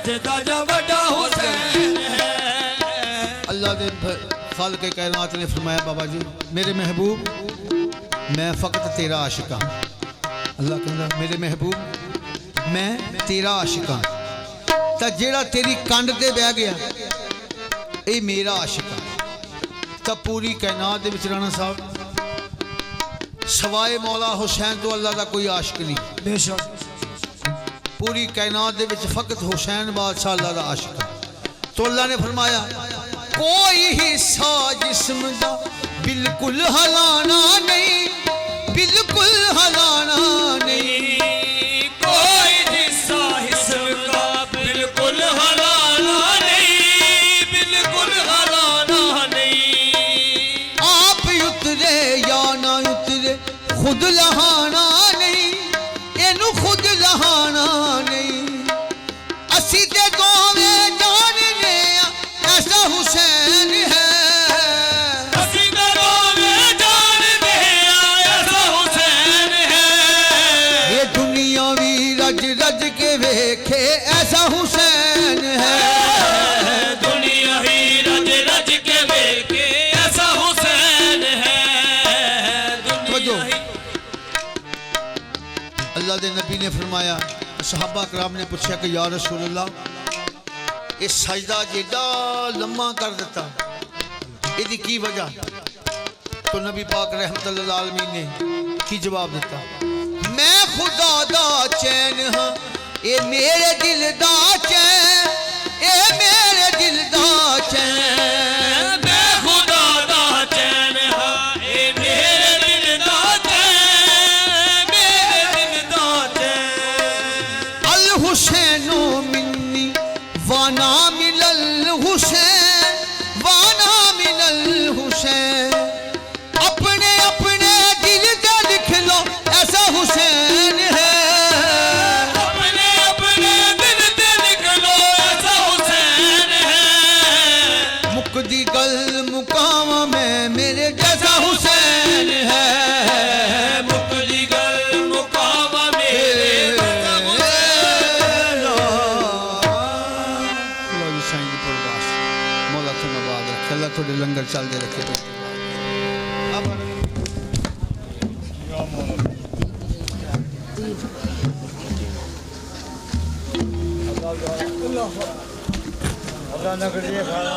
सजदा जा वड्डा हुसैन है। अल्लाह ने फल के कायनात ने फरमाया बाबा जी मेरे महबूब मैं फ़कत तेरा आशिक हाँ। अल्लाह कहता मेरे महबूब मैं तेरा आशिक हाँ तो जेड़ा तेरी कंड ते बह गया ये मेरा आशिक हाँ। तो पूरी कायनात दे विच राणा साहब सवाए मौला हुसैन तो अल्लाह का कोई आशिक नहीं। बेशक पूरी कायनात दे विच फ़कत हुसैन बादशाह अल्लाह का आशिक है। तो अल्लाह ने फरमाया कोई हिस्सा जिस्म दा बिल्कुल हलाना नहीं बिल्कुल हलाना नहीं। कोई हिस्सा हिस्म का बिल्कुल हलाना नहीं बिल्कुल हलाना नहीं। आप उतरे या ना उतरे खुद लहाना नहीं इनू खुद लहाना नहीं। असी ते दोवें जानने ऐसा हुसैन है। असी दरों में जानते ऐसा हुसैन है। ये दुनिया भी रज रज के वेखे ऐसा हुसैन है। दुनिया ही रज रज के वेखे ऐसा हुसैन है। वजो। दुनिया ही अल्लाह के नबी ने फरमाया सहाबा कराम ने पूछा कि या रसूल अल्लाह ये सजदा जेड़ा लम्मा कर दिता इसकी की वजह। तो नबी पाक रहमतुल्लाह आलमीन ने की जवाब दिता मैं खुदा दा चैन हाँ ये मेरे दिल दा चैन ये मेरे दिल दा चैन। मैं खुदा दा चैन हाँ ए मेरे दिल दा चैन मेरे दिल दा चैन। अल हुसैनो मिन्नी वाना मिलल हुसैन वाना मिलल हुसैन। अपने अपने दिल से लिख लो ऐसा हुसैन है। अपने अपने दिल से लिख लो ऐसा हुसैन है। मुकदी गल मुकामा में मेरे जैसा हुसैन है। मुकदी गल मुकामा मेरे जैसा हुसैन मौला तुम आबाद रखे अल्लाह थोड़े लंगर चलते रखे। अल्लाह न करिए खाना